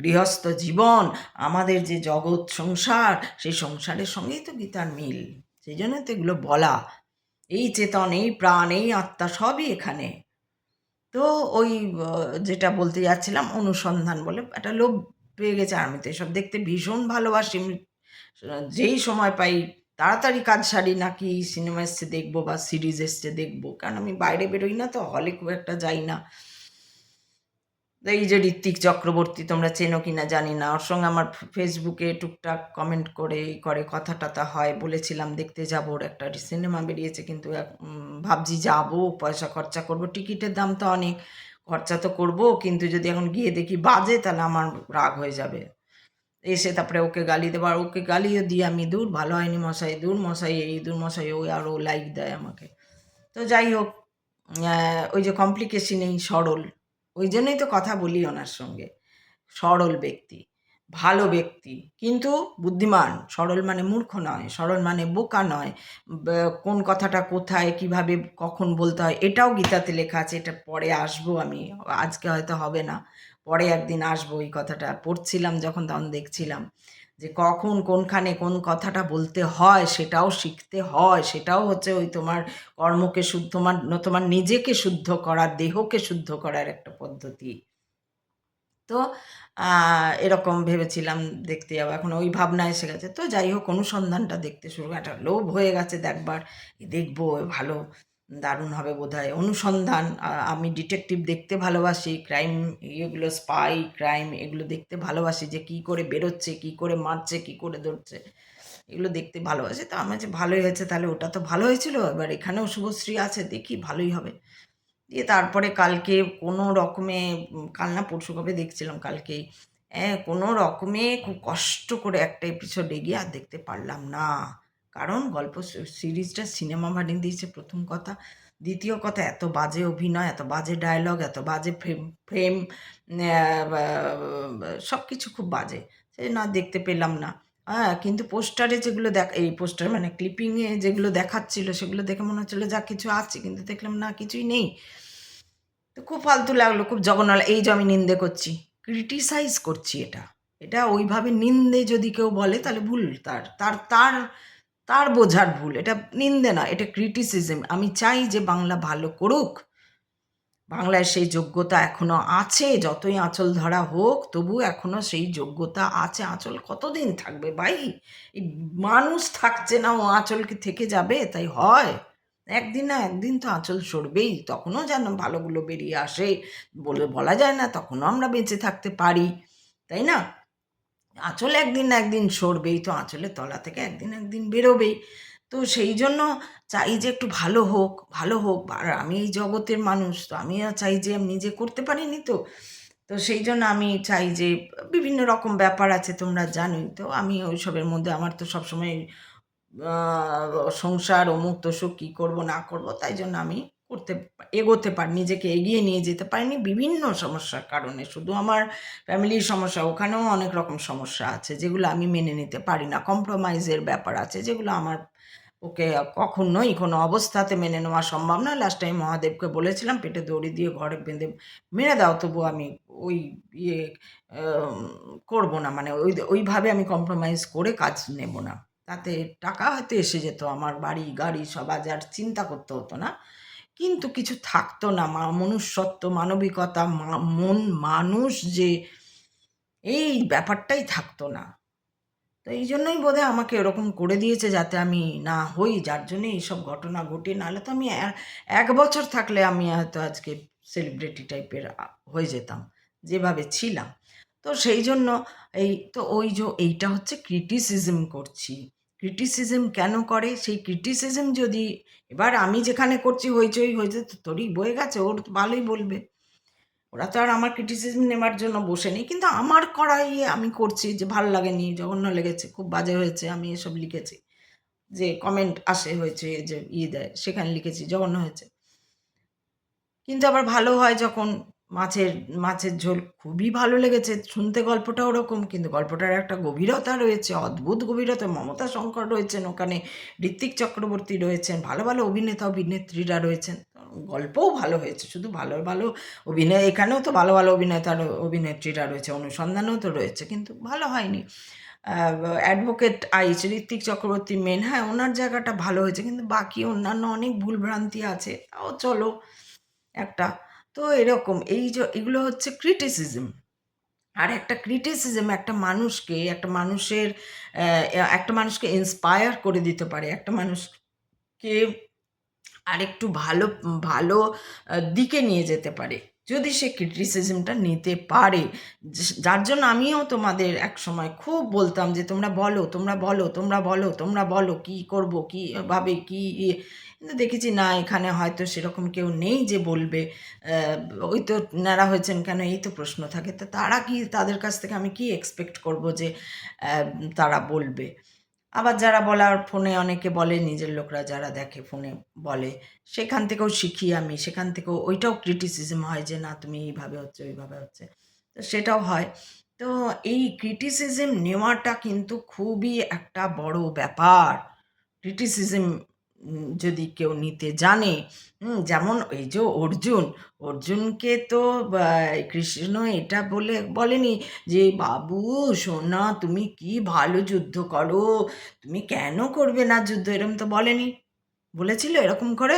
গৃহস্থ জীবন, আমাদের যে জগৎ সংসার, সেই সংসারের সঙ্গেই তো গীতার মিল। সেই জন্য তো এগুলো বলা, এই চেতন, এই প্রাণ, এই আত্মা সবই এখানে। তো ওই যেটা বলতে যাচ্ছিলাম, অনুসন্ধান বলে একটা লোভ পেয়ে গেছে। আর আমি তো এসব দেখতে ভীষণ ভালোবাসি, যেই সময় পাই তাড়াতাড়ি কাজ সারি, নাকি সিনেমা এসছে দেখবো বা সিরিজ এসছে দেখবো, কারণ আমি বাইরে বেরোই না, তো হলে খুব একটা যাই না। এই যে ঋত্বিক চক্রবর্তী, তোমরা চেনো কি না জানি না, ওর সঙ্গে আমার ফেসবুকে টুকটাক কমেন্ট করে কথা টথা হয়। বলেছিলাম দেখতে যাবো, ওর একটা সিনেমা বেরিয়েছে, কিন্তু ভাবছি যাবো, পয়সা খরচা করব, টিকিটের দাম তো অনেক, খরচা তো করব, কিন্তু যদি এখন গিয়ে দেখি বাজে, তাহলে আমার রাগ হয়ে যাবে। এসে তারপরে ওকে গালি দেবো, আর ওকে গালিও দিই আমি, দূর ভালো হয়নি মশাই, দূর মশাই এই, দূর মশাই ওই, আর ও লাইক দেয় আমাকে। তো যাই হোক, ওই যে কমপ্লিকেশনেই সরল, ওই জন্যই তো কথা বলি ওনার সঙ্গে। সরল ব্যক্তি, ভালো ব্যক্তি, কিন্তু বুদ্ধিমান। সরল মানে মূর্খ নয়, সরল মানে বোকা নয়। কোন কথাটা কোথায় কিভাবে কখন বলতে হয়, এটাও গীতাতে লেখা আছে। এটা পরে আসবো আমি, আজকে হয়তো হবে না, পরে একদিন আসবো। এই কথাটা পড়ছিলাম যখন, তখন দেখছিলাম যে কখন কোনখানে কোন কথাটা বলতে হয়, সেটাও শিখতে হয়। সেটাও হচ্ছে ওই তোমার কর্মকে শুদ্ধ, তোমার নিজেকে শুদ্ধ করার, দেহকে শুদ্ধ করার একটা পদ্ধতি। তো এরকম ভেবেছিলাম দেখতে যাবো, এখন ওই ভাবনা এসে গেছে। তো যাই হোক, অনুসন্ধানটা দেখতে শুরু, একটা লোভ হয়ে গেছে দেখবার, দেখবো, ভালো দারুণ হবে বোধহয়। অনুসন্ধান, আমি ডিটেকটিভ দেখতে ভালোবাসি, ক্রাইম ইয়েগুলো, স্পাই ক্রাইম এগুলো দেখতে ভালোবাসি, যে কী করে বেরোচ্ছে, কী করে মারছে, কী করে ধরছে, এগুলো দেখতে ভালোবাসি। তো আমার যে ভালোই হয়েছে, তাহলে ওটা তো ভালো হয়েছিল, এবার এখানেও শুভশ্রী আছে, দেখি ভালোই হবে। দিয়ে তারপরে কালকে কোনো রকমে, কাল না পরশু কবে দেখছিলাম, কালকেই, কোনো রকমে খুব কষ্ট করে একটা এপিসোড এগিয়ে, আর দেখতে পারলাম না, কারণ গল্প সিরিজটা সিনেমা বানিয়ে দিয়েছে, প্রথম কথা। দ্বিতীয় কথা, এত বাজে অভিনয়, এত বাজে ডায়লগ, এত বাজে ফ্রেম, সব কিছু খুব বাজে, সেই না দেখতে পেলাম না। হ্যাঁ, কিন্তু পোস্টারে যেগুলো এই পোস্টার মানে ক্লিপিংয়ে যেগুলো দেখাচ্ছিল, সেগুলো দেখে মনে হচ্ছিলো যা কিছু আছে, কিন্তু দেখলাম না, কিছুই নেই। তো খুব ফালতু লাগলো, খুব জঘন্য। এই যে আমি নিন্দে করছি, ক্রিটিসাইজ করছি, এটা এটা ওইভাবে নিন্দে যদি কেউ বলে তাহলে ভুল, তার তার তার তার বোঝার ভুল। এটা নিন্দে না, এটা ক্রিটিসিজম। আমি চাই যে বাংলা ভালো করুক, বাংলায় সেই যোগ্যতা এখনো আছে, যতই আঁচল ধরা হোক তবু এখনো সেই যোগ্যতা আছে। আঁচল কতদিন থাকবে ভাই? এই মানুষ থাকছে না, ও আঁচল কি থেকে যাবে? তাই হয়, একদিন না একদিন তো আঁচল সরবেই, তখনও যেন ভালোগুলো বেরিয়ে আসে, বলা যায় না, তখনও আমরা বেঁচে থাকতে পারি, তাই না? আঁচল একদিন না একদিন সরবেই, তো আঁচলের তলা থেকে একদিন একদিন বেরোবেই। তো সেই জন্য চাই যে একটু ভালো হোক, ভালো হোক। আর আমি এই জগতের মানুষ, তো আমিও চাই যে আমি নিজে করতে পারিনি তো, তো সেই জন্য আমি চাই যে বিভিন্ন রকম ব্যাপার আছে তোমরা জানোই, তো আমি ওইসবের মধ্যে আমার তো সবসময় সংসার অমুক তসুক কী করবো না করবো, তাই জন্য আমি এগোতে পারি, নিজেকে এগিয়ে নিয়ে যেতে পারিনি বিভিন্ন সমস্যার কারণে। শুধু আমার ফ্যামিলির সমস্যা, ওখানেও অনেক রকম সমস্যা আছে যেগুলো আমি মেনে নিতে পারি না, কম্প্রোমাইজের ব্যাপার আছে যেগুলো আমার ওকে কখনোই কোনো অবস্থাতে মেনে নেওয়া সম্ভব না। লাস্ট টাইম মহাদেবকে বলেছিলাম পেটে দড়ি দিয়ে ঘরে বেঁধে মেরে দাও, তবু আমি ওই ইয়ে করবো না, মানে ওইভাবে আমি কম্প্রোমাইজ করে কাজ নেব না। তাতে টাকা হয়তো এসে যেত, আমার বাড়ি গাড়ি সব, আজ আর চিন্তা করতে হতো না, কিন্তু কিছু থাকতো না, মনুষ্যত্ব, মানবিকতা, মন, মানুষ যে এই ব্যাপারটাই থাকতো না। তো এই জন্যই বোধহয় আমাকে এরকম করে দিয়েছে, যাতে আমি না হই, যার জন্যে এইসব ঘটনা ঘটে। নাহলে তো আমি 1 বছর থাকলে আমি হয়তো আজকে সেলিব্রিটি টাইপের হয়ে যেতাম, যেভাবে ছিলাম। তো সেই জন্য এইটা হচ্ছে ক্রিটিসিজম করছি। ক্রিটিসিজম কেন করে? সেই ক্রিটিসিজম যদি এবার আমি যেখানে করছি হইচই হয়েছে, তো তোরই বয়ে গেছে, ওর তো ভালোই বলবে। ওরা তো আর আমার ক্রিটিসিজম নেওয়ার জন্য বসে নেই, কিন্তু আমার করাই আমি করছি, যে ভালো লাগেনি, জঘন্য লেগেছে, খুব বাজে হয়েছে, আমি এসব লিখেছি, যে কমেন্ট আসে হয়েছে, যে দেয়, সেখানে লিখেছি জঘন্য হয়েছে। কিন্তু আবার ভালো হয় যখন মাছের মাছের ঝোল খুবই ভালো লেগেছে, শুনতে গল্পটা ওরকম, কিন্তু গল্পটার একটা গভীরতা রয়েছে, অদ্ভুত গভীরতা। মমতা শঙ্কর রয়েছেন ওখানে, ঋত্বিক চক্রবর্তী রয়েছেন, ভালো ভালো অভিনেতা অভিনেত্রীরা রয়েছেন, গল্পও ভালো হয়েছে। শুধু ভালো ভালো অভিনয়, এখানেও তো ভালো ভালো অভিনেতা অভিনেত্রীরা রয়েছে, অনুসন্ধানেও তো রয়েছে, কিন্তু ভালো হয়নি। অ্যাডভোকেট আইচ, ঋত্বিক চক্রবর্তী মেন, হ্যাঁ ওনার জায়গাটা ভালো হয়েছে, কিন্তু বাকি অন্যান্য অনেক ভুলভ্রান্তি আছে, তাও চলো একটা। তো এরকম এগুলো হচ্ছে ক্রিটিসিজম। আর একটা ক্রিটিসিজম একটা মানুষকে ইন্সপায়ার করে দিতে পারে, একটা মানুষকে আরেকটু ভালো ভালো দিকে নিয়ে যেতে পারে, যদি সে ক্রিটিসিজমটা নিতে পারে। যার জন্য আমিও তোমাদের একসময় খুব বলতাম যে তোমরা বলো, তোমরা বলো, তোমরা বলো, তোমরা বলো, কী করবো, কীভাবে, কী ইয়ে। কিন্তু দেখেছি না, এখানে হয়তো সেরকম কেউ নেই যে বলবে। ওই তো ন্যাড়া হয়েছেন কেন, এই তো প্রশ্ন থাকে। তো তারা কি, তাদের কাছ থেকে আমি কি এক্সপেক্ট করব যে তারা বলবে? আবার যারা বলার, ফোনে অনেকে বলে, নিজের লোকরা যারা দেখে ফোনে বলে, সেখান থেকেও শিখি আমি, সেখান থেকেও ওইটাও ক্রিটিসিজম হয় যে না তুমি এইভাবে হচ্ছে, ওইভাবে হচ্ছে, তো সেটাও হয়। তো এই ক্রিটিসিজম নেওয়াটা কিন্তু খুবই একটা বড় ব্যাপার। ক্রিটিসিজম যদি কেউ নিতে জানে, যেমন এই যে অর্জুনকে তো কৃষ্ণ এটা বলেনি যে বাবু সোনা তুমি কি ভালো যুদ্ধ করো, তুমি কেন করবে না যুদ্ধ, এরকম তো বলেনি। বলেছিল এরকম করে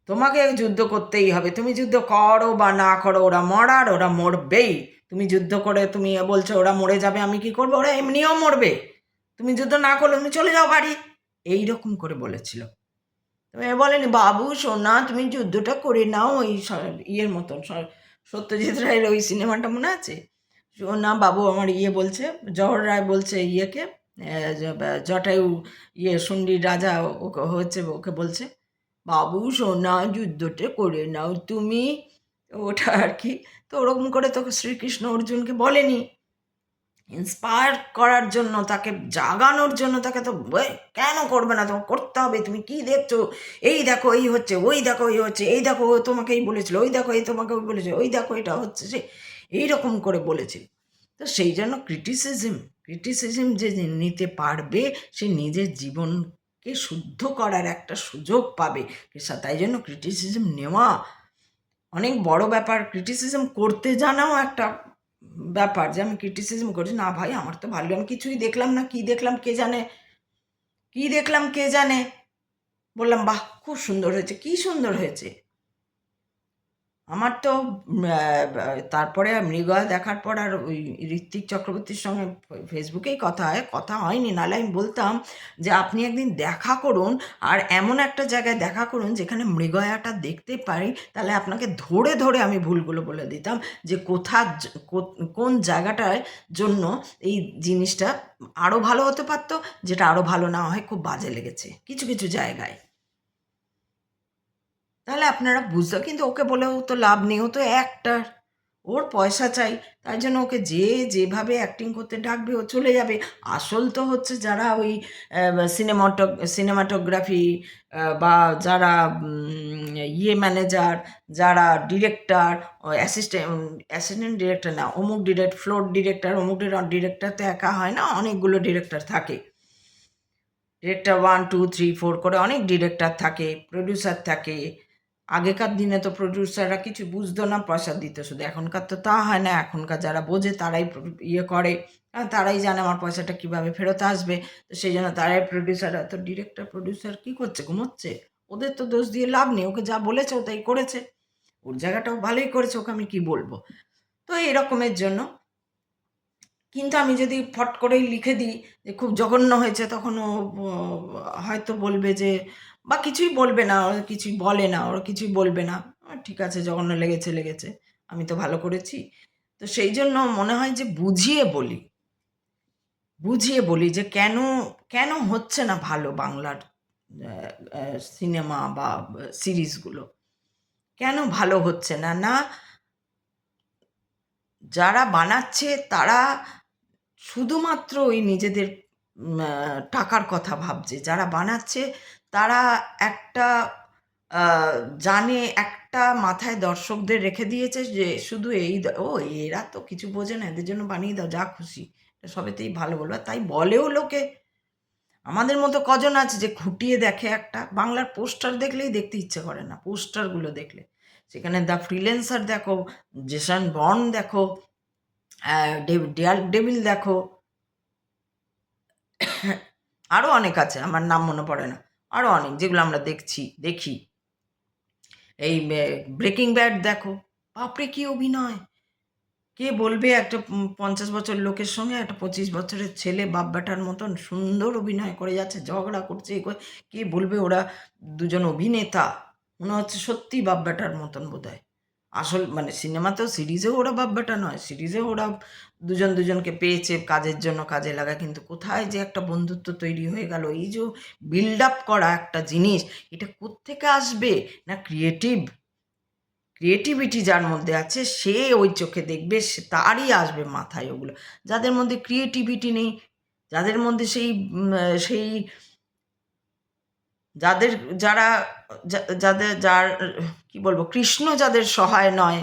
তোমাকে যুদ্ধ করতেই হবে, তুমি যুদ্ধ করো বা না করো, ওরা মরবেই। তুমি যুদ্ধ করে তুমি বলছো ওরা মরে যাবে, আমি কি করবো? ওরা এমনিও মরবে, তুমি যুদ্ধ না করলে তুমি চলে যাও বাড়ি, এইরকম করে বলেছিল। তুমি বলেনি বাবু সোনা তুমি যুদ্ধটা করে নাও, ওই ইয়ের মতন, সত্যজিৎ রায়ের ওই সিনেমাটা মনে আছে? না বাবু আমার বলছে, জহর রায় বলছে ইয়েকে, জটায়ু শুন্ডির রাজা ওকে হচ্ছে, ওকে বলছে বাবু সোনা যুদ্ধটা করে নাও তুমি, ওটা আর কি। তো ওরকম করে তো শ্রীকৃষ্ণ অর্জুনকে বলেনি, ইন্সপায়ার করার জন্য, তাকে জাগানোর জন্য, তাকে তো কেন করবে না, তোমাকে করতে হবে, তুমি কি দেখছো, এই দেখো এই হচ্ছে, ওই দেখো এই হচ্ছে, এই দেখো ও তোমাকে এই বলেছিল, ওই দেখো এই তোমাকে ওই বলেছিল, ওই দেখো এটা হচ্ছে, সে এইরকম করে বলেছিল। তো সেই জন্য ক্রিটিসিজম যে নিতে পারবে, সে নিজের জীবন কে শুদ্ধ করার একটা সুযোগ পাবে। তাই জন্য ক্রিটিসিজম নেওয়া অনেক বড় ব্যাপার। ক্রিটিসিজম করতে জানাও একটা ব্যাপার, যে আমি ক্রিটিসিজম করছি, না ভাই আমার তো ভালো, আমি কিছুই দেখলাম না, কি দেখলাম কে জানে, কি দেখলাম কে জানে, বললাম বাহ খুব সুন্দর হয়েছে, কি সুন্দর হয়েছে। আমার তো তারপরে মৃগয়া দেখার পর আর ওই ঋত্বিক চক্রবর্তীর সঙ্গে ফেসবুকেই কথা হয়নি, নাহলে আমি বলতাম যে আপনি একদিন দেখা করুন, আর এমন একটা জায়গায় দেখা করুন যেখানে মৃগয়াটা দেখতে পারি, তাহলে আপনাকে ধরে ধরে আমি ভুলগুলো বলে দিতাম যে কোন জায়গাটার জন্য এই জিনিসটা আরও ভালো হতে পারতো, যেটা আরও ভালো না হয় খুব বাজে লেগেছে কিছু কিছু জায়গায়। তাহলে আপনারা বুঝতে, কিন্তু ওকে বলেও তো লাভ নেই, ও তো অ্যাক্টার, ওর পয়সা চাই, তাই জন্য ওকে যেভাবে অ্যাক্টিং করতে ডাকবে ও চলে যাবে। আসল তো হচ্ছে যারা ওই সিনেমাটোগ্রাফি বা যারা ম্যানেজার, যারা ডিরেক্টর, অ্যাসিস্ট্যান্ট ডিরেক্টর না, অমুক ফ্লোর ডিরেক্টর, অমুক ডিরেক্টর তো একা হয় না, অনেকগুলো ডিরেক্টর থাকে। ডিরেক্টর 1 2 3 4 করে অনেক ডিরেক্টর থাকে, প্রডিউসার থাকে। আগেকার দিনে তো প্রডিউসাররা কিছু বুঝতো না, পয়সা দিত শুধু। এখনকার তো তা হয় না, এখনকার যারা বোঝে তারাই করে, তারাই জানে আমার পয়সাটা কীভাবে ফেরত আসবে। তো সেই জন্য তারাই প্রডিউসাররা। তো ডিরেক্টর প্রডিউসার কী করছে, ঘুমোচ্ছে? ওদের তো দোষ দিয়ে লাভ নেই, ওকে যা বলেছে ও তাই করেছে, ওর জায়গাটাও ভালোই করেছে, ওকে আমি কী বলবো। তো এরকমের জন্য কিন্তু আমি যদি ফট করেই লিখে দিই যে খুব জঘন্য হয়েছে, তখন ও হয়তো বলবে যে, বা কিছুই বলবে না, ওরা কিছুই বলে না, ওরা কিছুই বলবে না, ঠিক আছে জঘন্য লেগেছে, আমি তো ভালো করেছি। তো সেই জন্য মনে হয় যে বুঝিয়ে বলি যে কেন হচ্ছে না ভালো বাংলার সিনেমা বা সিরিজগুলো, কেন ভালো হচ্ছে না। না, যারা বানাচ্ছে তারা শুধুমাত্র ওই নিজেদের টাকার কথা ভাবছে। যারা বানাচ্ছে তারা একটা জানে, একটা মাথায় দর্শকদের রেখে দিয়েছে যে শুধু এরা তো কিছু বোঝে না, এদের জন্য বানিয়ে দাও যা খুশি, সবেতেই ভালো বলবে, তাই বলেও লোকে। আমাদের মতো কজন আছে যে খুঁটিয়ে দেখে? একটা বাংলার পোস্টার দেখলেই দেখতে ইচ্ছে করে না, পোস্টারগুলো দেখলে। সেখানে দ্য ফ্রিল্যান্সার দেখো, জেসন বর্ন দেখো, ডেভিল দেখো, আরও অনেক আছে, আমার নাম মনে পড়ে না, আরও অনেক যেগুলো আমরা দেখি। এই ব্রেকিং ব্যাড দেখো, বাপরে কি অভিনয়! কে বলবে একটা 50 বছর লোকের সঙ্গে একটা 25 বছরের ছেলে বাপ বেটার মতন সুন্দর অভিনয় করে যাচ্ছে, ঝগড়া করছে, কে বলবে ওরা দুজন অভিনেতা? মনে হচ্ছে সত্যি বাপ বেটার মতন বোধহয়। আসল মানে সিনেমাতেও, সিরিজেও ওরা বাপ বেটা নয়, সিরিজেও ওরা দুজনকে পেয়েছে কাজের জন্য, কাজে লাগা, কিন্তু কোথায় যে একটা বন্ধুত্ব তৈরি হয়ে গেল, এই যে বিল্ড আপ করা একটা জিনিস, এটা কোত্থেকে আসবে? না ক্রিয়েটিভিটি যার মধ্যে আছে সে ওই চোখে দেখবে, সে তারই আসবে মাথায় ওগুলো। যাদের মধ্যে ক্রিয়েটিভিটি নেই, যাদের মধ্যে সেই যার কি বলবো, কৃষ্ণ যাদের সহায় নয়,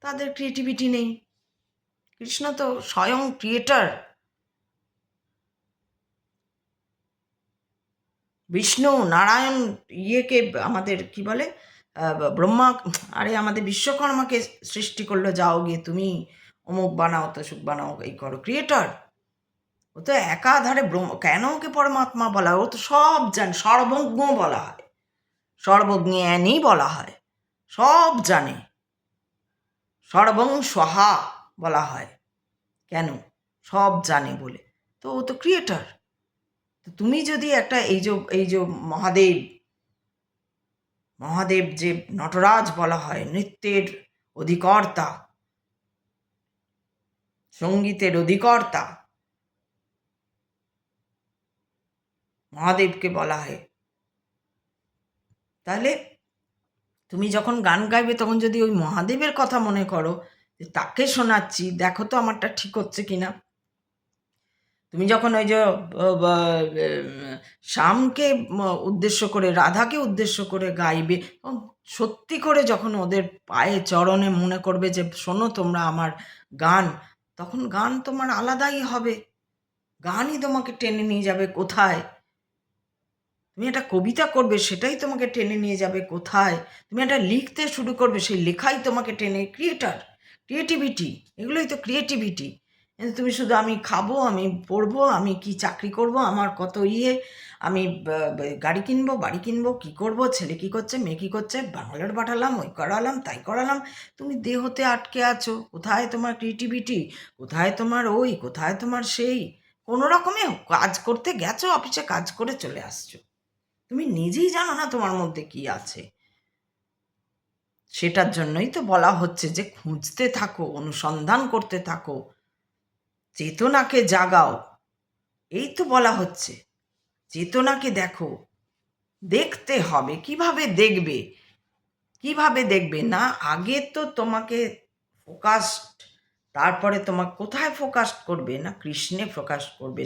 তাদের ক্রিয়েটিভিটি নেই। কৃষ্ণ তো স্বয়ং ক্রিয়েটার, বিষ্ণু নারায়ণ, ইয়েকে আমাদের কি বলে, ব্রহ্মা, আরে আমাদের বিশ্বকর্মাকে সৃষ্টি করলো, যাও গিয়ে তুমি অমুক বানাও, তসুক বানাও, এই করো, ক্রিয়েটার। ও তো একাধারে কেন ওকে পরমাত্মা বলা হয়? ও তো সব জানে, সর্বজ্ঞ বলা হয়, সর্বজ্ঞানী বলা হয়, সব জানে, সর্বং স্বাহা বলা হয়। কেন? সব জানে বলে। তো ও তো ক্রিয়েটার। তো তুমি যদি একটা এই যে মহাদেব যে নটরাজ বলা হয়, নৃত্যের অধিকর্তা, সঙ্গীতের অধিকর্তা, মহাদেবকে বলা হয়। তাহলে তুমি যখন গান গাইবে তখন যদি ওই মহাদেবের কথা মনে করো, যে তাকে শোনাচ্ছি, দেখো তো আমারটা ঠিক হচ্ছে কিনা। তুমি যখন ওই যে শ্যামকে উদ্দেশ্য করে, রাধাকে উদ্দেশ্য করে গাইবে, তখন সত্যি করে যখন ওদের পায়ে চরণে মনে করবে যে শোনো তোমরা আমার গান, তখন গান তোমার আলাদাই হবে। গানই তোমাকে টেনে নিয়ে যাবে কোথায়। তুমি একটা কবিতা করবে, সেটাই তোমাকে টেনে নিয়ে যাবে কোথায়। তুমি একটা লিখতে শুরু করবে, সেই লেখাই তোমাকে টেনে, ক্রিয়েটিভিটি, এগুলোই তো ক্রিয়েটিভিটি। কিন্তু তুমি শুধু আমি খাবো, আমি পড়বো, আমি কি চাকরি করব, আমার কত আমি গাড়ি কিনবো, বাড়ি কিনবো, কি করব, ছেলে কি করছে, মেয়ে কি করছে, বাংলার পাঠালাম, ওই করালাম, তাই করালাম। তুমি দেহতে আটকে আছো। কোথায় তোমার ক্রিয়েটিভিটি, কোথায় তোমার কোথায় তোমার সেই। কোনো রকমে কাজ করতে গেছো, অফিসে কাজ করে চলে আসছো, তুমি নিজেই জানো না তোমার মধ্যে কি আছে। সেটার জন্যই তো বলা হচ্ছে যে খুঁজতে থাকো, অনুসন্ধান করতে থাকো, চেতনাকে জাগাও। এই তো বলা হচ্ছে, চেতনাকে দেখো। দেখতে হবে। কিভাবে দেখবে না, আগে তো তোমাকে ফোকাসড, তারপরে তোমাকে কোথায় ফোকাস করবে না, কৃষ্ণে ফোকাস করবে,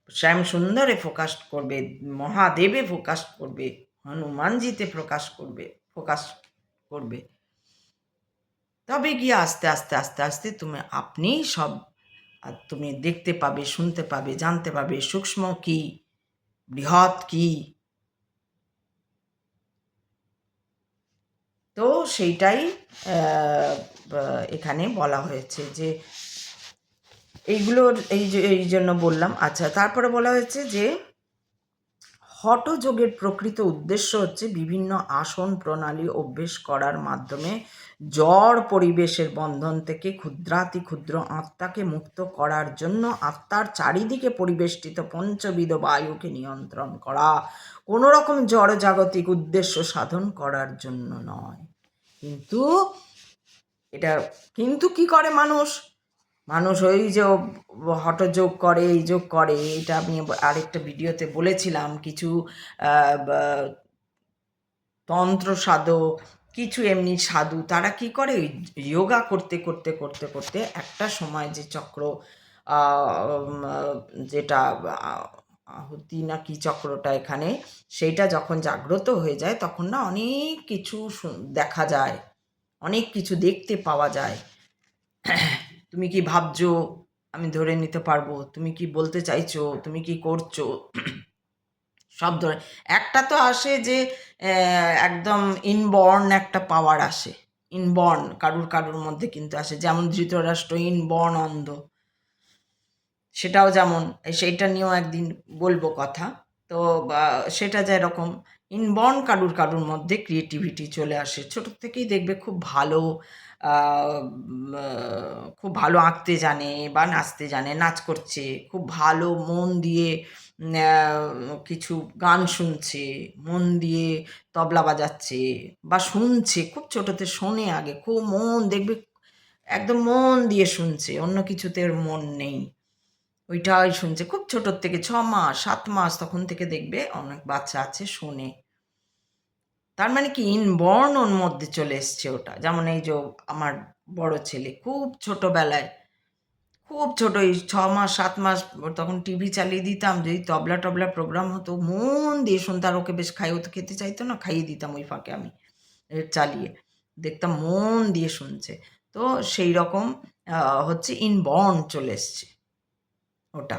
শ্যাম সুন্দরে ফোকাস করবে, মহাদেবে ফোকাস করবে, হনুমানজিতে ফোকাস করবে। তবে গিয়ে আস্তে আস্তে আস্তে আস্তে তুমি আপনিই সব তুমি দেখতে পাবে, শুনতে পাবে, জানতে পাবে সূক্ষ্ম কি, বৃহৎ কি। তো সেইটাই এখানে বলা হয়েছে যে এইগুলোর এই জন্য বললাম। আচ্ছা, তারপরে বলা হয়েছে যে হঠযোগের প্রকৃত উদ্দেশ্য হচ্ছে বিভিন্ন আসন প্রণালী অভ্যেস করার মাধ্যমে জড় পরিবেশের বন্ধন থেকে ক্ষুদ্রাতি ক্ষুদ্র আত্মাকে মুক্ত করার জন্য আত্মার চারিদিকে পরিবেষ্টিত পঞ্চবিধ বায়ুকে নিয়ন্ত্রণ করা, কোনো রকম জড় জাগতিক উদ্দেশ্য সাধন করার জন্য নয়। কিন্তু কি করে মানুষ ওই যে হঠযোগ করে, এই যোগ করে, এটা আমি আরেকটা ভিডিওতে বলেছিলাম। কিছু তন্ত্র সাধক, কিছু এমনি সাধু, তারা কি করে যোগা করতে করতে করতে করতে একটা সময় যে চক্র, যেটা আহুতি না কি চক্রটা এখানে, সেইটা যখন জাগ্রত হয়ে যায় তখন না অনেক কিছু দেখা যায়, অনেক কিছু দেখতে পাওয়া যায়। তুমি কি ভাবছো আমি ধরে নিতে পারবো, তুমি কি বলতে চাইছো, তুমি কি করছো, সব ধরে। একটা তো আসে যে একদম ইনবর্ন একটা পাওয়ার আসে, ইনবর্ন কারুর মধ্যে কিন্তু আসে, যেমন ধৃতরাষ্ট্র ইনবর্ন অন্ধ, সেটাও যেমন, সেইটা নিয়েও একদিন বলবো কথা। তো সেটা যেরকম ইনবর্ন কারুর মধ্যে ক্রিয়েটিভিটি চলে আসে, ছোটোর থেকেই দেখবে খুব ভালো আঁকতে জানে বা নাচতে জানে, নাচ করছে খুব ভালো, মন দিয়ে কিছু গান শুনছে, মন দিয়ে তবলা বাজাচ্ছে বা শুনছে, খুব ছোটোতে শোনে, আগে খুব মন দেখবে একদম মন দিয়ে শুনছে, অন্য কিছুতে ওর মন নেই, ওইটাই শুনছে খুব ছোটোর থেকে, 6 মাস 7 মাস তখন থেকে দেখবে অনেক বাচ্চা আছে শোনে। তার মানে কি ইনবর্ন ওর মধ্যে চলে এসছে ওটা। যেমন এই যে আমার বড় ছেলে খুব ছোটোবেলায়, খুব ছোটো, এই 6 মাস 7 মাস, তখন টিভি চালিয়ে দিতাম, যদি তবলা টবলা প্রোগ্রাম হতো মন দিয়ে শুনতে, আর ওকে বেশ ও তো খেতে চাইতো না, খাইয়ে দিতাম ওই ফাঁকে আমি চালিয়ে, দেখতাম মন দিয়ে শুনছে। তো সেই রকম হচ্ছে ইনবর্ন চলে এসছে ওটা।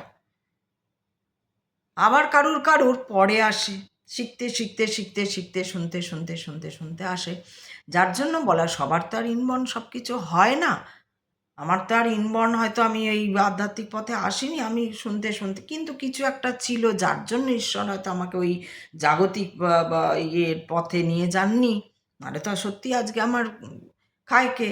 আবার কারুর পরে আসে, শিখতে শিখতে শিখতে শিখতে শুনতে শুনতে শুনতে শুনতে আসে। যার জন্য বলা, সবার তো আর ইনবর্ন সব কিছু হয় না। আমার তো আর ইনবর্ন, হয়তো আমি এই আধ্যাত্মিক পথে আসিনি, আমি শুনতে শুনতে, কিন্তু কিছু একটা ছিল যার জন্য ঈশ্বর হয়তো আমাকে ওই জাগতিক বা ইয়ের পথে নিয়ে যাননি, নাহলে তো সত্যি আজকে আমার খায় কে,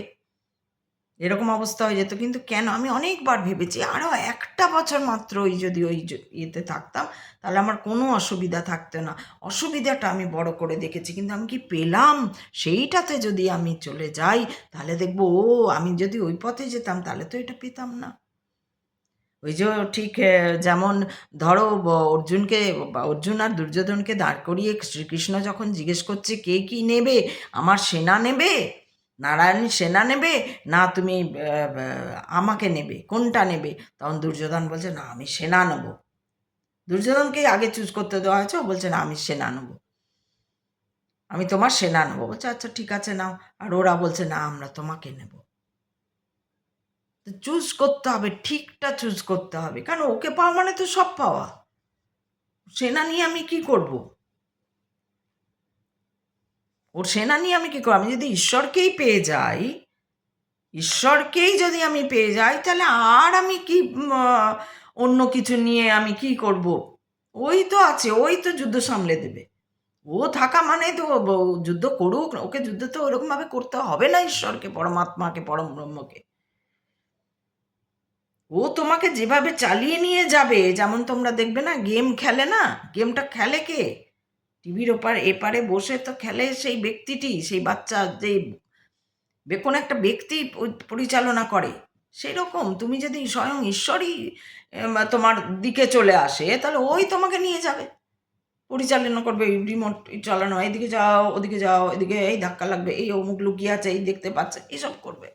এরকম অবস্থা হয়ে যেত। কিন্তু কেন, আমি অনেকবার ভেবেছি আরও একটা বছর মাত্র যদি ওই ইয়েতে থাকতাম, তাহলে আমার কোনো অসুবিধা থাকতো না। অসুবিধাটা আমি বড় করে দেখেছি, কিন্তু আমি কি পেলাম, সেইটাতে যদি আমি চলে যাই তাহলে দেখবো আমি যদি ওই পথে যেতাম তাহলে তো এটা পেতাম না। ওই যে ঠিক যেমন ধরো অর্জুন আর দুর্যোধনকে দাঁড় করিয়ে শ্রীকৃষ্ণ যখন জিজ্ঞেস করছে কে কি নেবে, আমার সেনা নেবে, নারায়ণী সেনা নেবে, না তুমি আমাকে নেবে, কোনটা নেবে? তখন দুর্যোধন বলছে না আমি সেনা নেব। দুর্যোধনকেই আগে চুজ করতে দেওয়া হয়েছে, ও বলছে না আমি সেনা নেব, আমি তোমার সেনা নেবো। বলছে আচ্ছা ঠিক আছে নাও। আর ওরা বলছে না আমরা তোমাকে নেব। তো চুজ করতে হবে, ঠিকটা চুজ করতে হবে, কারণ ওকে পাওয়া মানে তো সব পাওয়া। সেনা নিয়ে আমি কি করব? ওর সেনা নিয়ে আমি কি করবো? আমি যদি ঈশ্বরকেই পেয়ে যাই, ঈশ্বরকেই যদি আমি পেয়ে যাই, তাহলে আর আমি কি অন্য কিছু নিয়ে আমি কি করব? ওই তো আছে, ওই তো যুদ্ধ সামলে দেবে। ও থাকা মানে তো যুদ্ধ করুক, ওকে যুদ্ধ তো ওরকমভাবে করতে হবে না ঈশ্বরকে, পরমাত্মাকে, পরম ব্রহ্মকে। ও তোমাকে যেভাবে চালিয়ে নিয়ে যাবে, যেমন তোমরা দেখবে না গেম খেলে না, গেমটা খেলে কে? টিভির এপারে বসে তো খেলে সেই ব্যক্তিটি, সেই বাচ্চা, যে কোনো একটা ব্যক্তি পরিচালনা করে। সেই রকম তুমি যদি স্বয়ং ঈশ্বরই তোমার দিকে চলে আসে, তাহলে ওই তোমাকে নিয়ে যাবে, পরিচালনা করবে, রিমোট চালানো, এদিকে যাও ওদিকে যাও, এদিকে এই ধাক্কা লাগবে, এই অমুক লুকিয়ে আছে, এই দেখতে পাচ্ছে, এইসব করবে।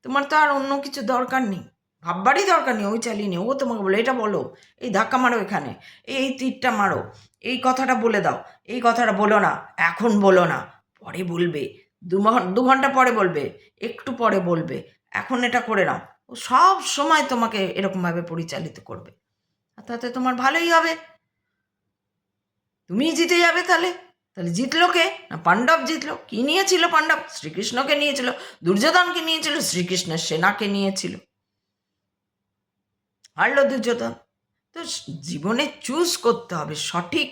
তোমার তো আর অন্য কিছু দরকার নেই, ভাববারই দরকার নেই, ওই চালিয়ে নিয়ে ও তোমাকে বলে এটা বলো, এই ধাক্কা মারো, এখানে এই তীরটা মারো, এই কথাটা বলে দাও, এই কথাটা বলো না, এখন বলো না, পরে বলবে, 2 ঘন্টা পরে বলবে, একটু পরে বলবে, এখন এটা করে নাও। ও সব সময় তোমাকে এরকমভাবে পরিচালিত করবে, আর তাতে তোমার ভালোই হবে, তুমিই জিতে যাবে। তাহলে তাহলে জিতলো কে? না পাণ্ডব জিতলো। কি নিয়েছিল পাণ্ডব? শ্রীকৃষ্ণকে নিয়েছিল। দুর্যোধনকে নিয়েছিল, শ্রীকৃষ্ণের সেনাকে নিয়েছিল, হারলো দুর্যোধন। তো জীবনে চুজ করতে হবে, সঠিক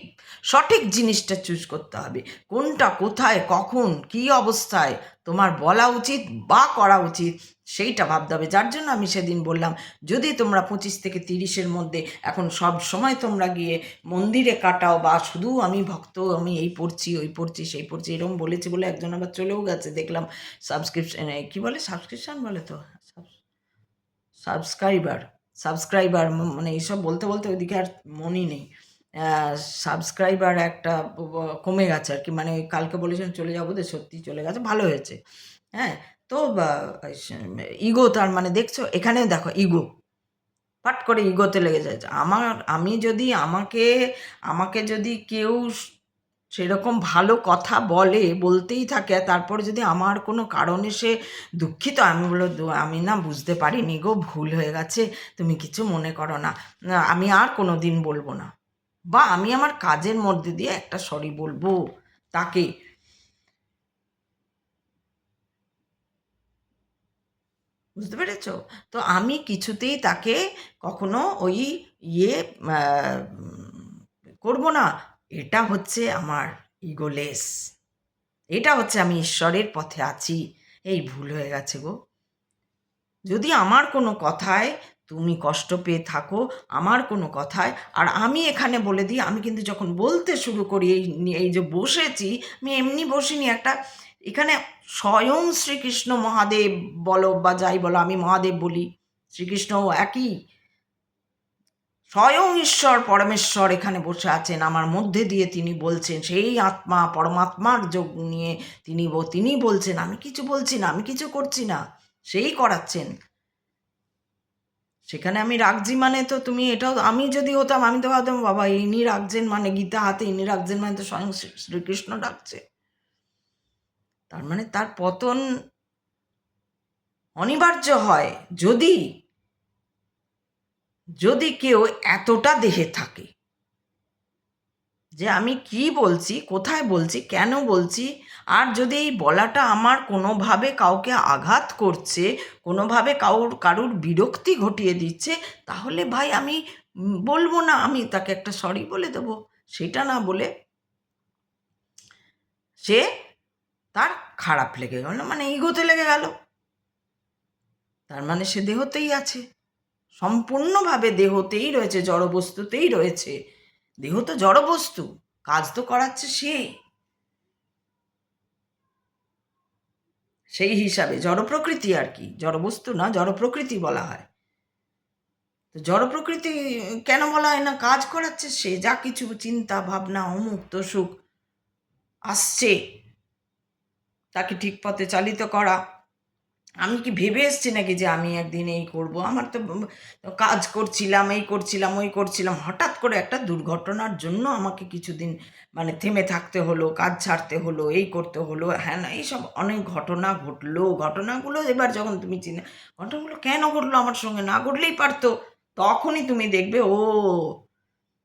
সঠিক জিনিসটা চুজ করতে হবে, কোনটা কোথায় কখন কী অবস্থায় তোমার বলা উচিত বা করা উচিত, সেইটা ভাবতে হবে। যার জন্য আমি সেদিন বললাম, যদি তোমরা 25 থেকে 30-এর মধ্যে এখন সব সময় তোমরা গিয়ে মন্দিরে কাটাও, বা শুধু আমি ভক্ত, আমি এই পড়ছি ওই পড়ছি সেই পড়ছি এরকম বলেছি বলে একজন আবার চলেও গেছে, দেখলাম সাবস্ক্রিপশন, কী বলে, সাবস্ক্রিপশন বলে তো, সাবস্ক্রাইবার, সাবস্ক্রাইবার মানে এইসব বলতে বলতে ওইদিকে আর মনই নেই। সাবস্ক্রাইবার একটা কমে গেছে আর কি, মানে ওই কালকে বলেছেন চলে যাবো, তো সত্যি চলে গেছে, ভালো হয়েছে। হ্যাঁ, তো ইগো, তার মানে দেখছো এখানেও দেখো ইগো, পাট করে ইগোতে লেগে যায়। আমি যদি আমাকে আমাকে যদি কেউ সেরকম ভালো কথা বলতেই থাকে, তারপরে যদি আমার কোনো কারণে সে দুঃখিত, আমি বলো আমি না বুঝতে পারিনি গো, ভুল হয়ে গেছে, তুমি কিছু মনে করো না, আমি আর কোনো দিন বলবো না, বা আমি আমার কাজের মধ্যে দিয়ে একটা সরি বলবো তাকে। বুঝতে পেরেছ? তো আমি কিছুতেই তাকে কখনো ওই ইয়ে করব না। এটা হচ্ছে আমার ইগোলেস, এটা হচ্ছে আমি ঈশ্বরের পথে আছি, এই ভুল হয়ে গেছে গো। যদি আমার কোনো কথায় তুমি কষ্ট পেয়ে থাকো, আমার কোনো কথায়, আর আমি এখানে বলে দিই, আমি কিন্তু যখন বলতে শুরু করি, এই যে বসেছি, আমি এমনি বসিনি, একটা এখানে স্বয়ং শ্রীকৃষ্ণ মহাদেব বলো বা যাই বলো, আমি মহাদেব বলি, শ্রীকৃষ্ণও একই, স্বয়ং ঈশ্বর পরমেশ্বর এখানে বসে আছেন আমার মধ্যে দিয়ে, তিনি বলছেন, সেই আত্মা পরমাত্মার যোগ নিয়ে তিনি বলছেন, আমি কিছু বলছি না, আমি কিছু করছি না, সেই করাচ্ছেন। সেখানে আমি রাখছি মানে তো তুমি এটাও, আমি যদি হতাম আমি তো ভাবতাম বাবা ইনি রাখছেন মানে, গীতা হাতে ইনি রাখছেন মানে তো স্বয়ং শ্রীকৃষ্ণ ডাকছে, তার মানে তার পতন অনিবার্য হয় যদি যদি কেউ এতটা দেহে থাকে যে আমি কি বলছি, কোথায় বলছি, কেন বলছি, আর যদি এই বলাটা আমার কোনোভাবে কাউকে আঘাত করছে, কোনোভাবে কারুর বিরক্তি ঘটিয়ে দিচ্ছে, তাহলে ভাই আমি বলবো না, আমি তাকে একটা সরি বলে দেবো। সেটা না বলে সে তার খারাপ লেগে গেল, মানে ইগোতে লেগে গেল, তার মানে সে দেহতেই আছে, সম্পূর্ণভাবে দেহতেই রয়েছে, জড়বস্তুতেই রয়েছে। দেহ তো জড়বস্তু, কাজ তো করাচ্ছে সেই হিসাবে জড় প্রকৃতি আর কি, জড়বস্তু না, জড় প্রকৃতি বলা হয়। তো জড় প্রকৃতি কেন বলা হয় না? কাজ করাচ্ছে সে, যা কিছু চিন্তা ভাবনা অমুক তসুক আসছে, তাকে ঠিক পথে চালিত করা, আমি কি ভেবে এসছি নাকি যে আমি একদিন এই করব? আমার তো কাজ করছিলাম, এই করছিলাম, ওই করছিলাম, হঠাৎ করে একটা দুর্ঘটনার জন্য আমাকে কিছুদিন মানে থেমে থাকতে হলো, কাজ ছাড়তে হলো, এই করতে হলো, হ্যাঁ না, এইসব অনেক ঘটনা ঘটলো। ঘটনাগুলো এবার যখন তুমি ঘটনাগুলো কেন ঘটলো আমার সঙ্গে? না ঘটলেই পারতো। তখনই তুমি দেখবে, ও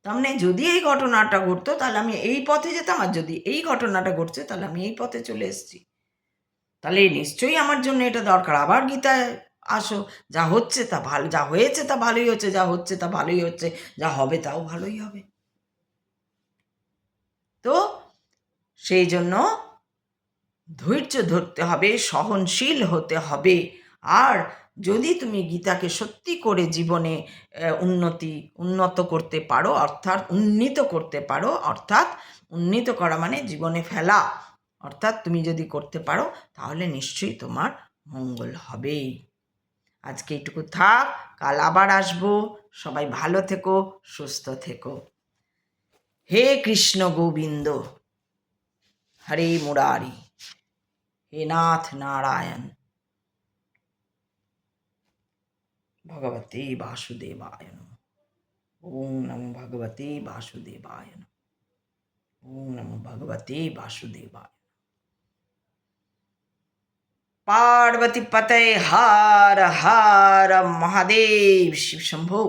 তার মানে যদি এই ঘটনাটা ঘটতো তাহলে আমি এই পথে যেতাম, আর যদি এই ঘটনাটা ঘটছে তাহলে আমি এই পথে চলে এসেছি। তাহলে নিশ্চয়ই আমার জন্য এটা দরকার। আবার গীতায় আসো, যা হচ্ছে তা ভালো, যা হয়েছে তা ভালোই হচ্ছে, যা হচ্ছে তা ভালোই হচ্ছে, যা হবে তাও ভালোই হবে। তো সেই জন্য ধৈর্য ধরতে হবে, সহনশীল হতে হবে। আর যদি তুমি গীতাকে সত্যি করে জীবনে উন্নত করতে পারো, অর্থাৎ উন্নীত করতে পারো, অর্থাৎ উন্নীত করা মানে জীবনে ফেলা, অর্থাৎ তুমি যদি করতে পারো তাহলে নিশ্চয়ই তোমার মঙ্গল হবেই। আজকে এইটুকু থাক, কাল আবার আসবো। সবাই ভালো থেকো, সুস্থ থেকো। হে কৃষ্ণ গোবিন্দ, হরে মুরারি, হে নাথ নারায়ণ, ভগবতে বাসুদেবায় নমঃ। ওম নমো ভগবতে বাসুদেবায় নমঃ। ওম নমো ভগবতে বাসুদেবায়। पार्वती पतये हर हर महादेव शिव शंभो।